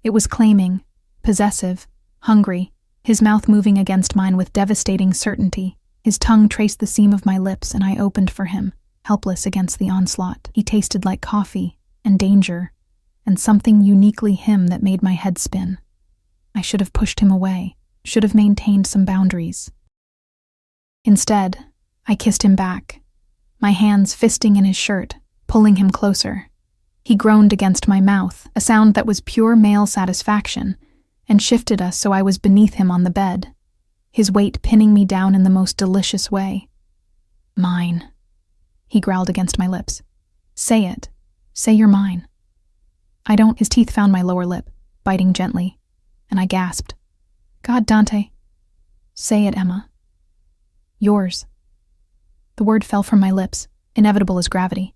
It was claiming, possessive, hungry, his mouth moving against mine with devastating certainty. His tongue traced the seam of my lips, and I opened for him, helpless against the onslaught. He tasted like coffee, and danger, and something uniquely him that made my head spin. I should have pushed him away, should have maintained some boundaries. Instead, I kissed him back, my hands fisting in his shirt, pulling him closer. He groaned against my mouth, a sound that was pure male satisfaction, and shifted us so I was beneath him on the bed, his weight pinning me down in the most delicious way. Mine, he growled against my lips. Say it. Say you're mine. I don't. His teeth found my lower lip, biting gently, and I gasped. God, Dante. Say it, Emma. Yours. The word fell from my lips, inevitable as gravity.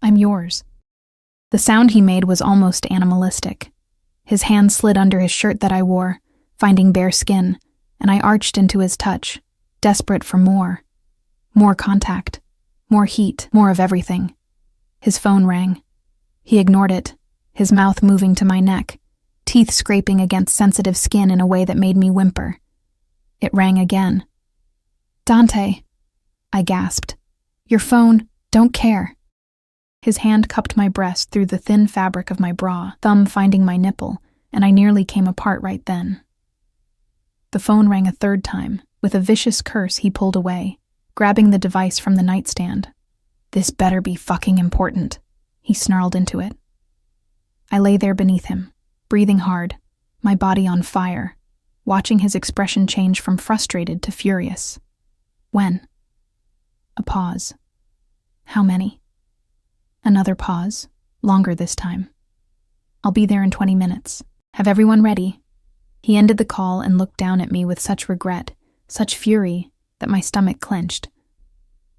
I'm yours. The sound he made was almost animalistic. His hand slid under his shirt that I wore, finding bare skin, and I arched into his touch, desperate for more. More contact, more heat, more of everything. His phone rang. He ignored it, his mouth moving to my neck, teeth scraping against sensitive skin in a way that made me whimper. It rang again. Dante, I gasped. Your phone, don't care. His hand cupped my breast through the thin fabric of my bra, thumb finding my nipple, and I nearly came apart right then. The phone rang a third time. With a vicious curse, he pulled away, grabbing the device from the nightstand. This better be fucking important, he snarled into it. I lay there beneath him, breathing hard, my body on fire, watching his expression change from frustrated to furious. When? A pause. How many? Another pause, longer this time. I'll be there in 20 minutes. Have everyone ready? He ended the call and looked down at me with such regret, such fury, that my stomach clenched.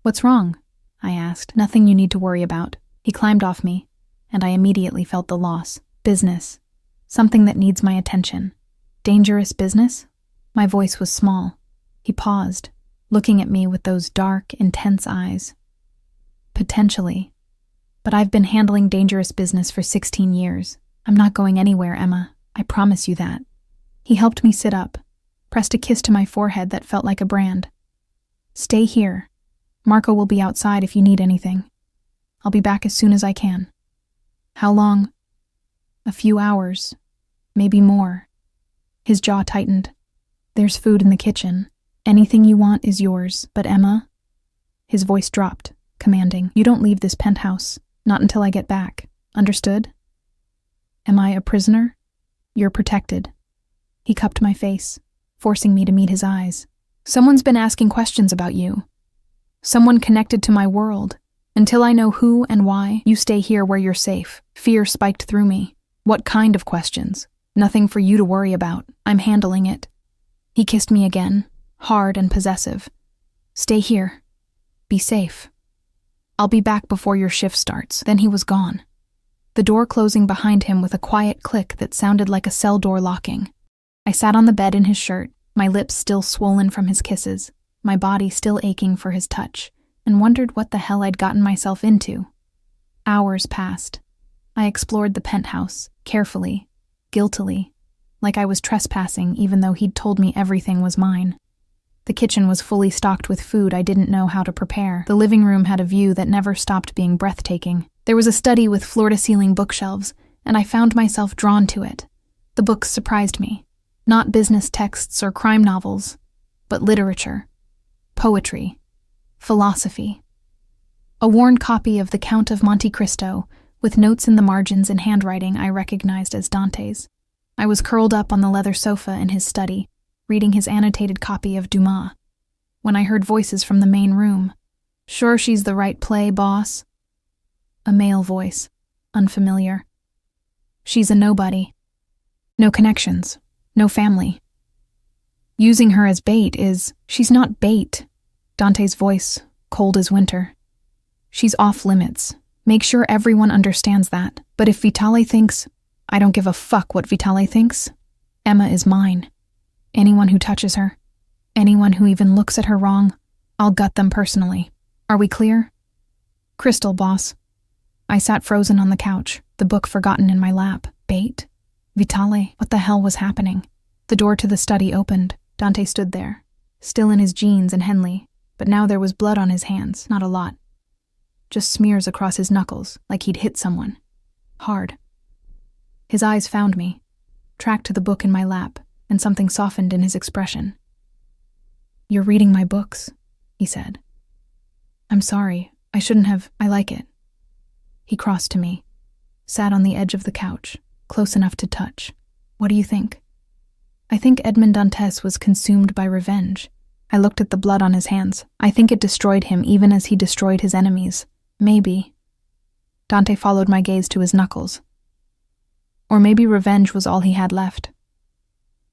What's wrong? I asked. Nothing you need to worry about. He climbed off me, and I immediately felt the loss. Business. Something that needs my attention. Dangerous business? My voice was small. He paused, looking at me with those dark, intense eyes. Potentially. But I've been handling dangerous business for 16 years. I'm not going anywhere, Emma. I promise you that. He helped me sit up, pressed a kiss to my forehead that felt like a brand. Stay here. Marco will be outside if you need anything. I'll be back as soon as I can. How long? A few hours. Maybe more. His jaw tightened. There's food in the kitchen. Anything you want is yours, but Emma? His voice dropped, commanding. You don't leave this penthouse. Not until I get back. Understood? Am I a prisoner? You're protected. He cupped my face, forcing me to meet his eyes. Someone's been asking questions about you. Someone connected to my world. Until I know who and why, you stay here where you're safe. Fear spiked through me. What kind of questions? Nothing for you to worry about. I'm handling it. He kissed me again, hard and possessive. Stay here. Be safe. I'll be back before your shift starts. Then he was gone. The door closing behind him with a quiet click that sounded like a cell door locking. I sat on the bed in his shirt, my lips still swollen from his kisses, my body still aching for his touch, and wondered what the hell I'd gotten myself into. Hours passed. I explored the penthouse, carefully, guiltily, like I was trespassing even though he'd told me everything was mine. The kitchen was fully stocked with food I didn't know how to prepare. The living room had a view that never stopped being breathtaking. There was a study with floor-to-ceiling bookshelves, and I found myself drawn to it. The books surprised me. Not business texts or crime novels, but literature, poetry, philosophy. A worn copy of The Count of Monte Cristo, with notes in the margins in handwriting I recognized as Dante's. I was curled up on the leather sofa in his study, reading his annotated copy of Dumas, when I heard voices from the main room. Sure she's the right play, boss? A male voice, unfamiliar. She's a nobody. No connections, no family. Using her as bait is, she's not bait. Dante's voice, cold as winter. She's off limits. Make sure everyone understands that. But if Vitale thinks, I don't give a fuck what Vitale thinks. Emma is mine. Anyone who touches her, anyone who even looks at her wrong, I'll gut them personally. Are we clear? Crystal, boss. I sat frozen on the couch, the book forgotten in my lap. Bait? Vitale? What the hell was happening? The door to the study opened. Dante stood there, still in his jeans and Henley, but now there was blood on his hands, not a lot. Just smears across his knuckles, like he'd hit someone. Hard. His eyes found me, tracked to the book in my lap, and something softened in his expression. You're reading my books, he said. I'm sorry, I shouldn't have. I like it. He crossed to me, sat on the edge of the couch, close enough to touch. What do you think? I think Edmond Dantes was consumed by revenge. I looked at the blood on his hands. I think it destroyed him even as he destroyed his enemies. Maybe. Dante followed my gaze to his knuckles. Or maybe revenge was all he had left.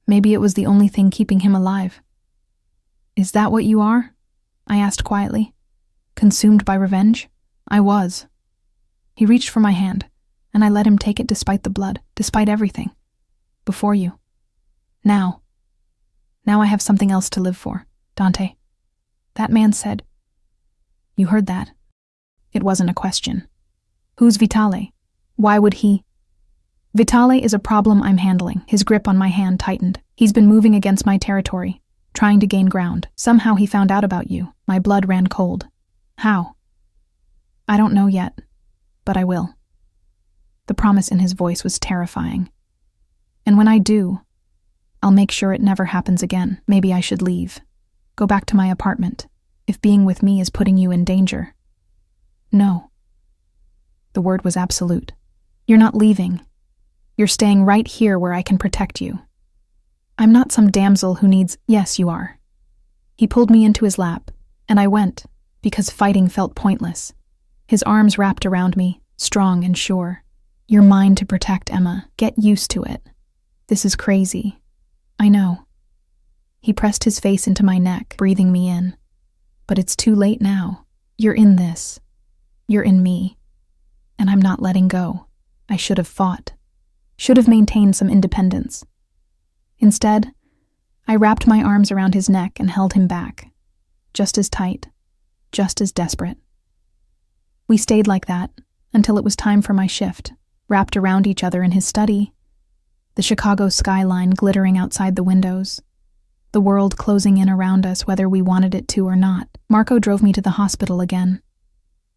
Maybe it was the only thing keeping him alive. Is that what you are? I asked quietly. Consumed by revenge? I was. He reached for my hand, and I let him take it despite the blood, despite everything. Before you. Now. Now I have something else to live for, Dante. That man said. You heard that. It wasn't a question. Who's Vitale? Why would he? Vitale is a problem I'm handling. His grip on my hand tightened. He's been moving against my territory, trying to gain ground. Somehow he found out about you. My blood ran cold. How? I don't know yet, but I will. The promise in his voice was terrifying. And when I do, I'll make sure it never happens again. Maybe I should leave. Go back to my apartment, if being with me is putting you in danger. No. The word was absolute. You're not leaving. You're staying right here where I can protect you. I'm not some damsel who needs, yes, you are. He pulled me into his lap, and I went, because fighting felt pointless. His arms wrapped around me, strong and sure. You're mine to protect, Emma. Get used to it. This is crazy. I know. He pressed his face into my neck, breathing me in. But it's too late now. You're in this. You're in me. And I'm not letting go. I should have fought. Should have maintained some independence. Instead, I wrapped my arms around his neck and held him back. Just as tight. Just as desperate. We stayed like that until it was time for my shift, wrapped around each other in his study. The Chicago skyline glittering outside the windows. The world closing in around us whether we wanted it to or not. Marco drove me to the hospital again.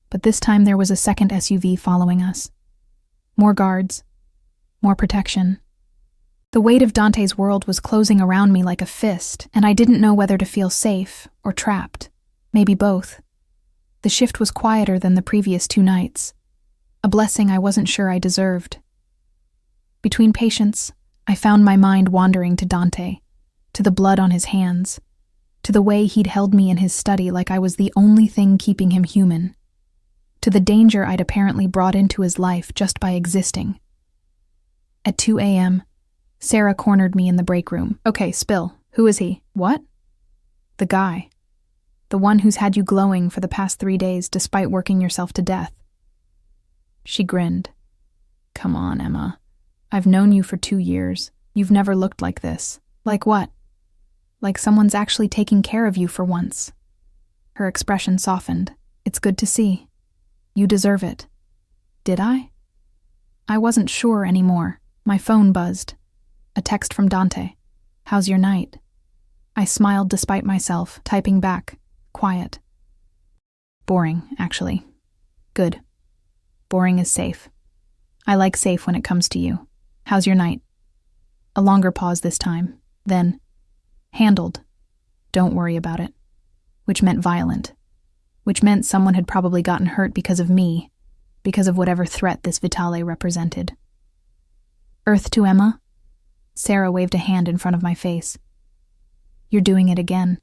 But this time there was a second SUV following us. More guards. More protection. The weight of Dante's world was closing around me like a fist, and I didn't know whether to feel safe or trapped. Maybe both. The shift was quieter than the previous 2 nights. a blessing I wasn't sure I deserved. Between patients, I found my mind wandering to Dante, to the blood on his hands, to the way he'd held me in his study like I was the only thing keeping him human, to the danger I'd apparently brought into his life just by existing. At 2 a.m., Sarah cornered me in the break room. "Okay, spill. Who is he?" "What?" "The guy. The one who's had you glowing for the past 3 days despite working yourself to death." She grinned. "Come on, Emma. I've known you for 2 years. You've never looked like this." "Like what?" "Like someone's actually taking care of you for once." Her expression softened. "It's good to see. You deserve it." Did I? I wasn't sure anymore. My phone buzzed. A text from Dante. "How's your night?" I smiled despite myself, typing back, "Quiet." "Boring, actually." "Good. Boring is safe. I like safe when it comes to you. How's your night?" A longer pause this time. Then, "Handled. Don't worry about it." Which meant violent. Which meant someone had probably gotten hurt because of me, because of whatever threat this Vitale represented. "Earth to Emma?" Sarah waved a hand in front of my face. "You're doing it again.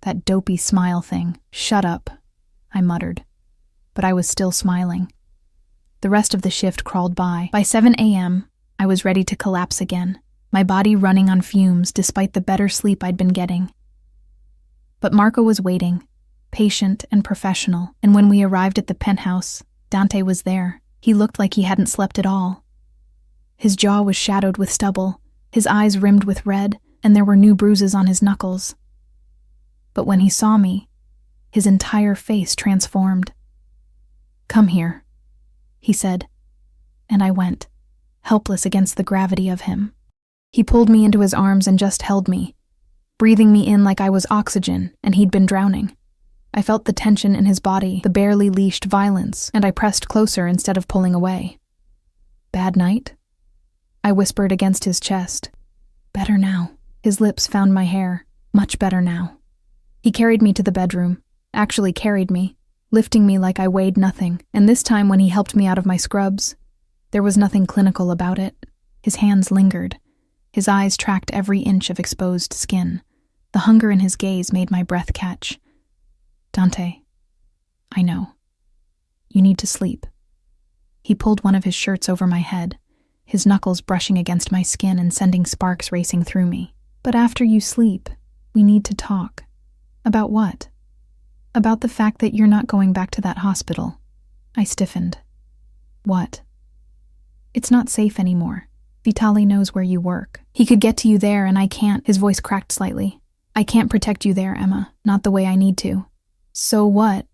That dopey smile thing. Shut up," I muttered. But I was still smiling. The rest of the shift crawled by. By 7 a.m., I was ready to collapse again, my body running on fumes despite the better sleep I'd been getting. But Marco was waiting, patient and professional, and when we arrived at the penthouse, Dante was there. He looked like he hadn't slept at all. His jaw was shadowed with stubble, his eyes rimmed with red, and there were new bruises on his knuckles. But when he saw me, his entire face transformed. "Come here," he said, and I went, helpless against the gravity of him. He pulled me into his arms and just held me, breathing me in like I was oxygen and he'd been drowning. I felt the tension in his body, the barely leashed violence, and I pressed closer instead of pulling away. "Bad night?" I whispered against his chest. "Better now." His lips found my hair. "Much better now." He carried me to the bedroom, actually carried me, lifting me like I weighed nothing, and this time when he helped me out of my scrubs, there was nothing clinical about it. His hands lingered. His eyes tracked every inch of exposed skin. The hunger in his gaze made my breath catch. "Dante, I know. You need to sleep." He pulled one of his shirts over my head, his knuckles brushing against my skin and sending sparks racing through me. "But after you sleep, we need to talk." "About what?" "About the fact that you're not going back to that hospital." I stiffened. "What?" "It's not safe anymore. Vitale knows where you work. He could get to you there and I can't." His voice cracked slightly. "I can't protect you there, Emma. Not the way I need to." "So what?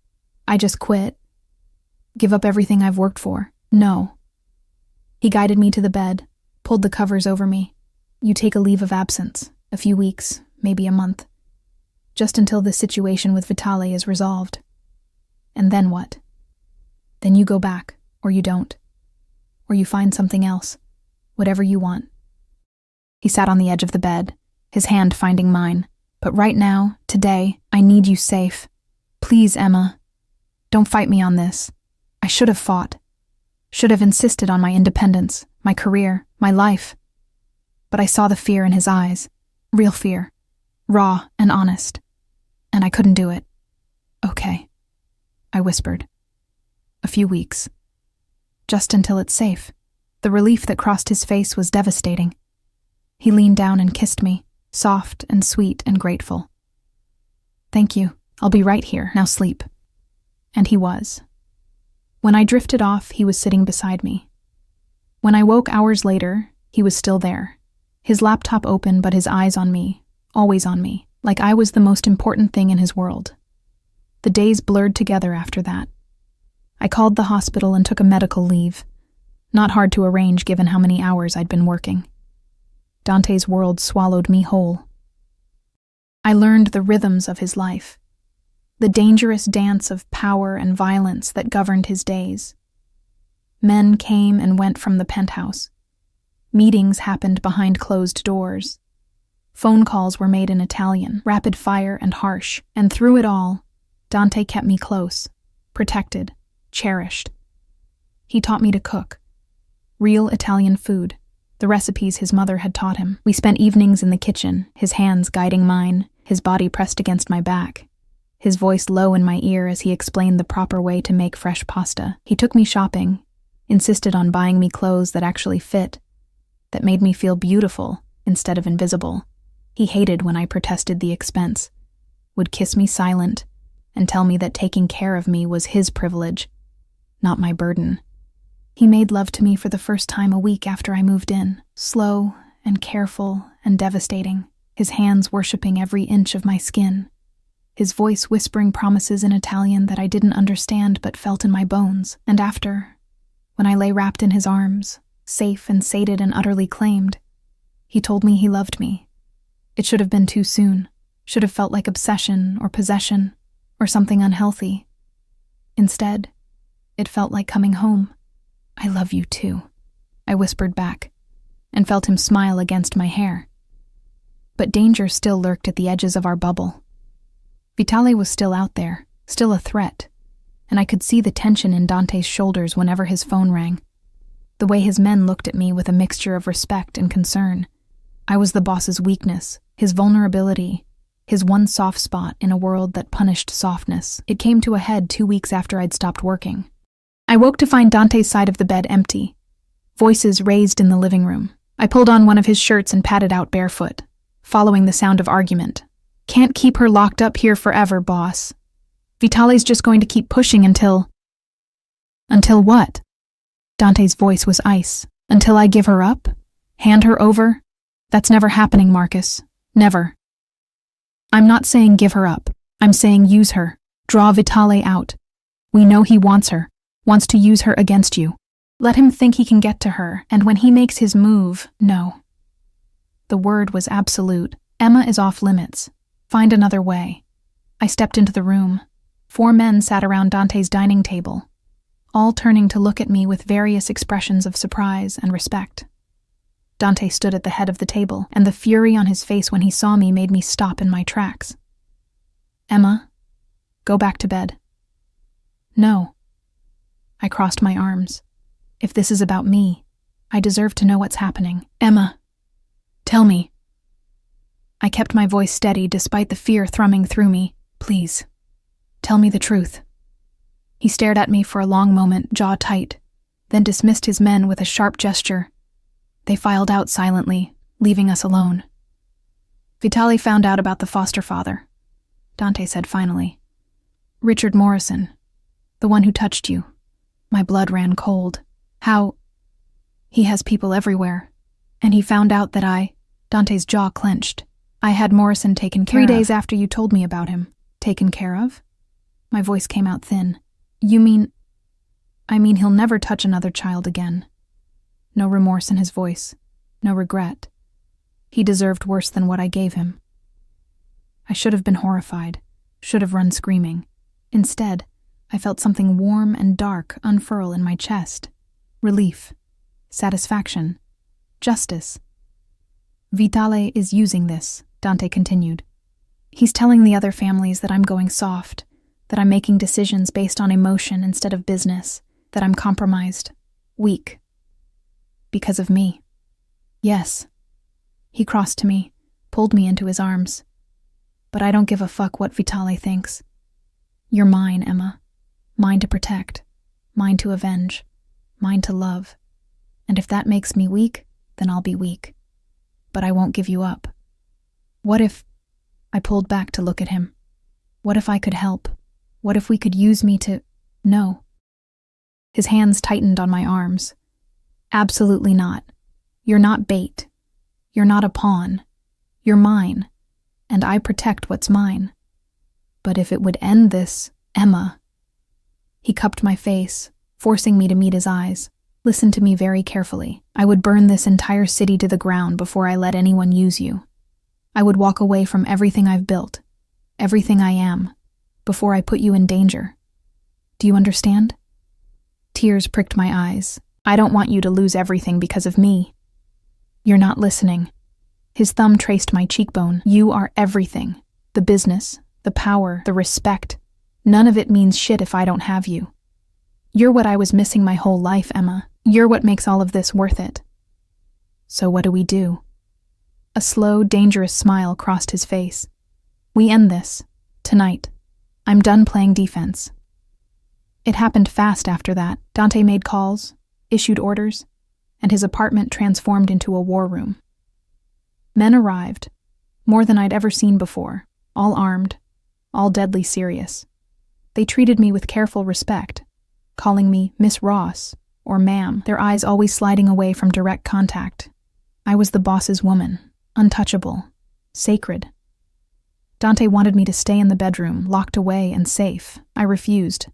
I just quit? Give up everything I've worked for?" "No." He guided me to the bed, pulled the covers over me. "You take a leave of absence, a few weeks, maybe a month. Just until this situation with Vitale is resolved. And then what? Then you go back, or you don't. Or you find something else. Whatever you want." He sat on the edge of the bed, his hand finding mine. "But right now, today, I need you safe. Please, Emma. Don't fight me on this. I should have fought. Should have insisted on my independence, my career, my life. But I saw the fear in his eyes. Real fear. Raw and honest. And I couldn't do it." "Okay," I whispered. "A few weeks. Just until it's safe." The relief that crossed his face was devastating. He leaned down and kissed me, soft and sweet and grateful. "Thank you. I'll be right here. Now sleep." And he was. When I drifted off, he was sitting beside me. When I woke hours later, he was still there. His laptop open, but his eyes on me, always on me, like I was the most important thing in his world. The days blurred together after that. I called the hospital and took a medical leave. Not hard to arrange given how many hours I'd been working. Dante's world swallowed me whole. I learned the rhythms of his life, the dangerous dance of power and violence that governed his days. Men came and went from the penthouse. Meetings happened behind closed doors. Phone calls were made in Italian, rapid fire and harsh, and through it all, Dante kept me close, protected, cherished. He taught me to cook. Real Italian food, the recipes his mother had taught him. We spent evenings in the kitchen, his hands guiding mine, his body pressed against my back, his voice low in my ear as he explained the proper way to make fresh pasta. He took me shopping, insisted on buying me clothes that actually fit, that made me feel beautiful instead of invisible. He hated when I protested the expense, would kiss me silent, and tell me that taking care of me was his privilege, not my burden. He made love to me for the first time a week after I moved in, slow and careful and devastating, his hands worshipping every inch of my skin, his voice whispering promises in Italian that I didn't understand but felt in my bones. And after, when I lay wrapped in his arms, safe and sated and utterly claimed, he told me he loved me. It should have been too soon, should have felt like obsession or possession or something unhealthy. Instead, it felt like coming home. "I love you too," I whispered back, and felt him smile against my hair. But danger still lurked at the edges of our bubble. Vitale was still out there, still a threat, and I could see the tension in Dante's shoulders whenever his phone rang. The way his men looked at me with a mixture of respect and concern. I was the boss's weakness, his vulnerability, his one soft spot in a world that punished softness. It came to a head 2 weeks after I'd stopped working. I woke to find Dante's side of the bed empty, voices raised in the living room. I pulled on one of his shirts and padded out barefoot, following the sound of argument. "Can't keep her locked up here forever, boss. Vitale's just going to keep pushing until..." "Until what?" Dante's voice was ice. "Until I give her up? Hand her over? That's never happening, Marcus. Never. I'm not saying give her up. I'm saying use her. Draw Vitale out. We know he wants her. Wants to use her against you. Let him think he can get to her, and when he makes his move, no." The word was absolute. "Emma is off limits. Find another way." I stepped into the room. 4 men sat around Dante's dining table, all turning to look at me with various expressions of surprise and respect. Dante stood at the head of the table, and the fury on his face when he saw me made me stop in my tracks. "Emma, go back to bed." "No." I crossed my arms. If this is about me, I deserve to know what's happening. "Emma, tell me." I kept my voice steady despite the fear thrumming through me. "Please, tell me the truth." He stared at me for a long moment, jaw tight, then dismissed his men with a sharp gesture. They filed out silently, leaving us alone. "Vitale found out about the foster father," Dante said finally. "Richard Morrison, the one who touched you." My blood ran cold. "How?" "He has people everywhere. And he found out that Dante's jaw clenched. "I had Morrison taken care of. 3 days after you told me about him." "Taken care of?" My voice came out thin. "You mean..." "I mean he'll never touch another child again." No remorse in his voice. No regret. He deserved worse than what I gave him. I should have been horrified. Should have run screaming. Instead, I felt something warm and dark unfurl in my chest. Relief. Satisfaction. Justice. "Vitale is using this," Dante continued. "He's telling the other families that I'm going soft, that I'm making decisions based on emotion instead of business, that I'm compromised, weak. Because of me. Yes." He crossed to me, pulled me into his arms. "But I don't give a fuck what Vitale thinks. You're mine, Emma. Mine to protect, mine to avenge, mine to love. And if that makes me weak, then I'll be weak. But I won't give you up. What if..." I pulled back to look at him. "What if I could help? What if we could use me to..." "No." His hands tightened on my arms. "Absolutely not. You're not bait. You're not a pawn. You're mine. And I protect what's mine. But if it would end this, Emma..." He cupped my face, forcing me to meet his eyes. "Listen to me very carefully. I would burn this entire city to the ground before I let anyone use you. I would walk away from everything I've built, everything I am, before I put you in danger. Do you understand?" Tears pricked my eyes. "I don't want you to lose everything because of me." "You're not listening." His thumb traced my cheekbone. "You are everything. The business, the power, the respect. None of it means shit if I don't have you." You're what I was missing my whole life, Emma. You're what makes all of this worth it. So what do? A slow, dangerous smile crossed his face. We end this. Tonight. I'm done playing defense. It happened fast after that. Dante made calls, issued orders, and his apartment transformed into a war room. Men arrived, more than I'd ever seen before, all armed, all deadly serious. They treated me with careful respect, calling me Miss Ross or ma'am, their eyes always sliding away from direct contact. I was the boss's woman, untouchable, sacred. Dante wanted me to stay in the bedroom, locked away and safe. I refused.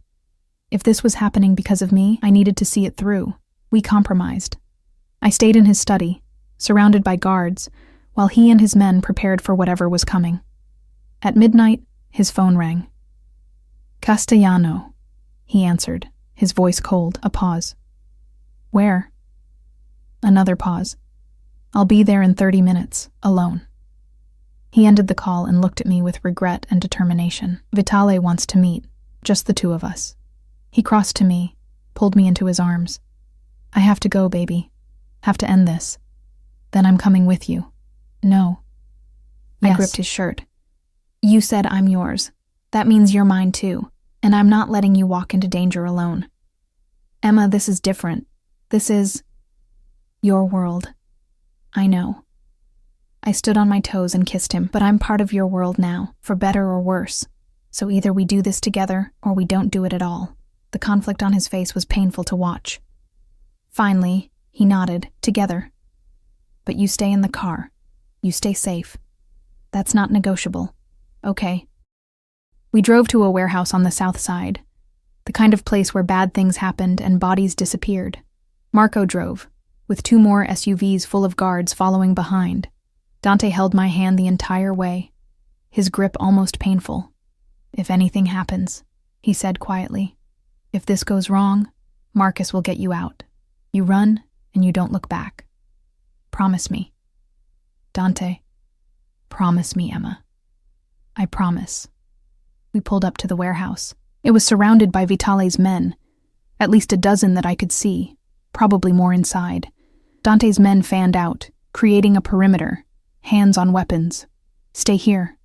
If this was happening because of me, I needed to see it through. We compromised. I stayed in his study, surrounded by guards, while he and his men prepared for whatever was coming. At midnight, his phone rang. Castellano, he answered, his voice cold. A pause. Where? Another pause. I'll be there in 30 minutes, alone. He ended the call and looked at me with regret and determination. Vitale wants to meet, just the two of us. He crossed to me, pulled me into his arms. I have to go, baby. Have to end this. Then I'm coming with you. No. Yes. I gripped his shirt. You said I'm yours. That means you're mine too, and I'm not letting you walk into danger alone. Emma, this is different. This is your world. I know. I stood on my toes and kissed him, but I'm part of your world now, for better or worse. So either we do this together, or we don't do it at all. The conflict on his face was painful to watch. Finally, he nodded, together. But you stay in the car. You stay safe. That's not negotiable. Okay. We drove to a warehouse on the south side, the kind of place where bad things happened and bodies disappeared. Marco drove, with 2 more SUVs full of guards following behind. Dante held my hand the entire way, his grip almost painful. If anything happens, he said quietly, if this goes wrong, Marcus will get you out. You run and you don't look back. Promise me. Dante, promise me, Emma. I promise. We pulled up to the warehouse. It was surrounded by Vitale's men, at least a dozen that I could see, probably more inside. Dante's men fanned out, creating a perimeter, hands on weapons. Stay here,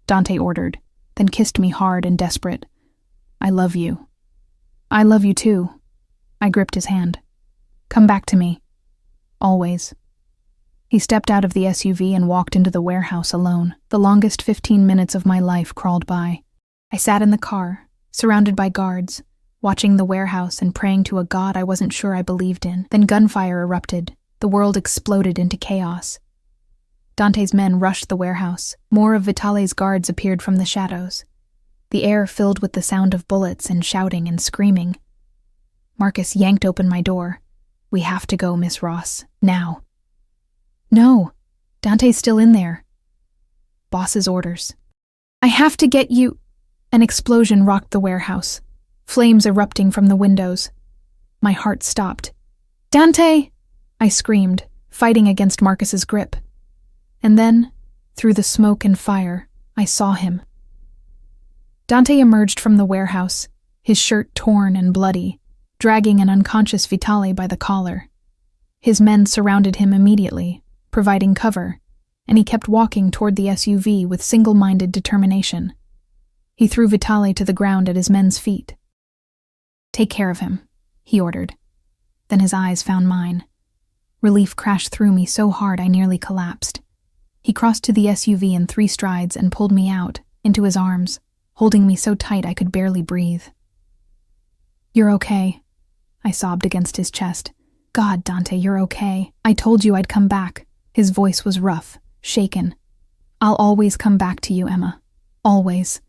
Dante ordered, then kissed me hard and desperate. I love you. I love you too. I gripped his hand. Come back to me. Always. He stepped out of the SUV and walked into the warehouse alone. The longest 15 minutes of my life crawled by. I sat in the car, surrounded by guards, watching the warehouse and praying to a god I wasn't sure I believed in. Then gunfire erupted. The world exploded into chaos. Dante's men rushed the warehouse. More of Vitale's guards appeared from the shadows. The air filled with the sound of bullets and shouting and screaming. Marcus yanked open my door. We have to go, Miss Ross. Now. No. Dante's still in there. Boss's orders. I have to get you. An explosion rocked the warehouse, flames erupting from the windows. My heart stopped. Dante! I screamed, fighting against Marcus's grip. And then, through the smoke and fire, I saw him. Dante emerged from the warehouse, his shirt torn and bloody, dragging an unconscious Vitale by the collar. His men surrounded him immediately, providing cover, and he kept walking toward the SUV with single-minded determination. He threw Vitale to the ground at his men's feet. Take care of him, he ordered. Then his eyes found mine. Relief crashed through me so hard I nearly collapsed. He crossed to the SUV in 3 strides and pulled me out, into his arms, holding me so tight I could barely breathe. You're okay, I sobbed against his chest. God, Dante, you're okay. I told you I'd come back. His voice was rough, shaken. I'll always come back to you, Emma. Always.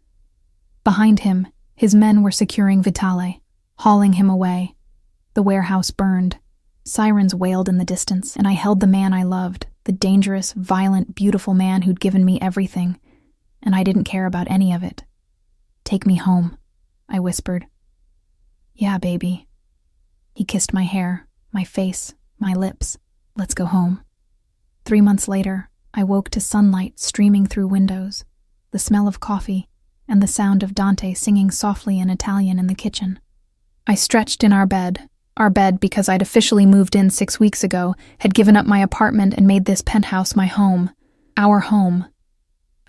Behind him, his men were securing Vitale, hauling him away. The warehouse burned. Sirens wailed in the distance, and I held the man I loved, the dangerous, violent, beautiful man who'd given me everything, and I didn't care about any of it. Take me home, I whispered. Yeah, baby. He kissed my hair, my face, my lips. Let's go home. 3 months later, I woke to sunlight streaming through windows, the smell of coffee, and the sound of Dante singing softly in Italian in the kitchen. I stretched in our bed. Our bed, because I'd officially moved in 6 weeks ago, had given up my apartment and made this penthouse my home. Our home.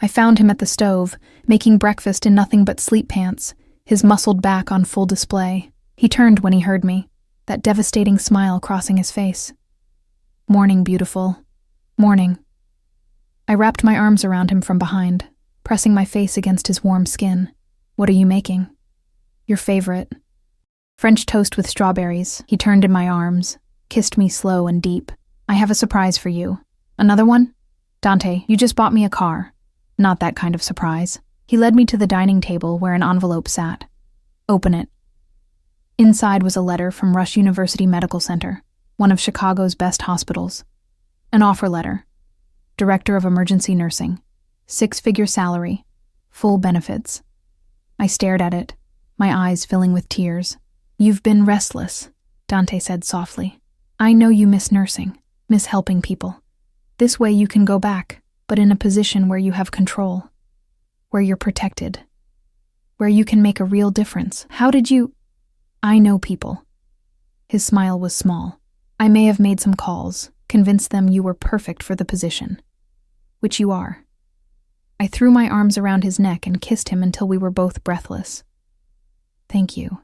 I found him at the stove, making breakfast in nothing but sleep pants, his muscled back on full display. He turned when he heard me, that devastating smile crossing his face. "Morning, beautiful. Morning." I wrapped my arms around him from behind, pressing my face against his warm skin. "What are you making?" "Your favorite. French toast with strawberries." He turned in my arms, kissed me slow and deep. "I have a surprise for you." "Another one?" "Dante, you just bought me a car." "Not that kind of surprise." He led me to the dining table where an envelope sat. "Open it." Inside was a letter from Rush University Medical Center, one of Chicago's best hospitals. An offer letter. Director of Emergency Nursing. 6-figure salary. Full benefits. I stared at it, my eyes filling with tears. "You've been restless," Dante said softly. "I know you miss nursing, miss helping people. This way you can go back, but in a position where you have control, where you're protected, where you can make a real difference. How did you—" "I know people." His smile was small. "I may have made some calls, convinced them you were perfect for the position. Which you are." I threw my arms around his neck and kissed him until we were both breathless. "Thank you,"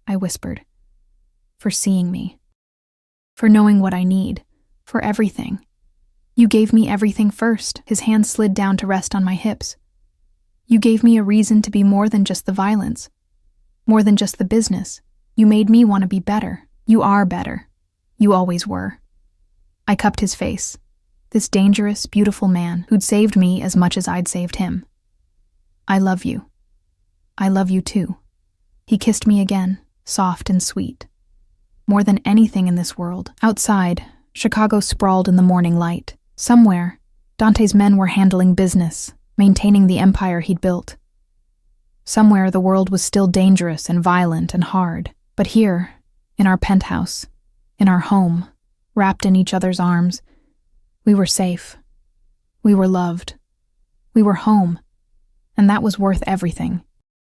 I whispered, "for seeing me, for knowing what I need, for everything. You gave me everything first." His hand slid down to rest on my hips. "You gave me a reason to be more than just the violence, more than just the business. You made me want to be better. You are better. You always were." I cupped his face, this dangerous, beautiful man who'd saved me as much as I'd saved him. "I love you. I love you too." He kissed me again, soft and sweet. More than anything in this world. Outside, Chicago sprawled in the morning light. Somewhere, Dante's men were handling business, maintaining the empire he'd built. Somewhere the world was still dangerous and violent and hard. But here, in our penthouse, in our home, wrapped in each other's arms, we were safe. We were loved. We were home. And that was worth everything.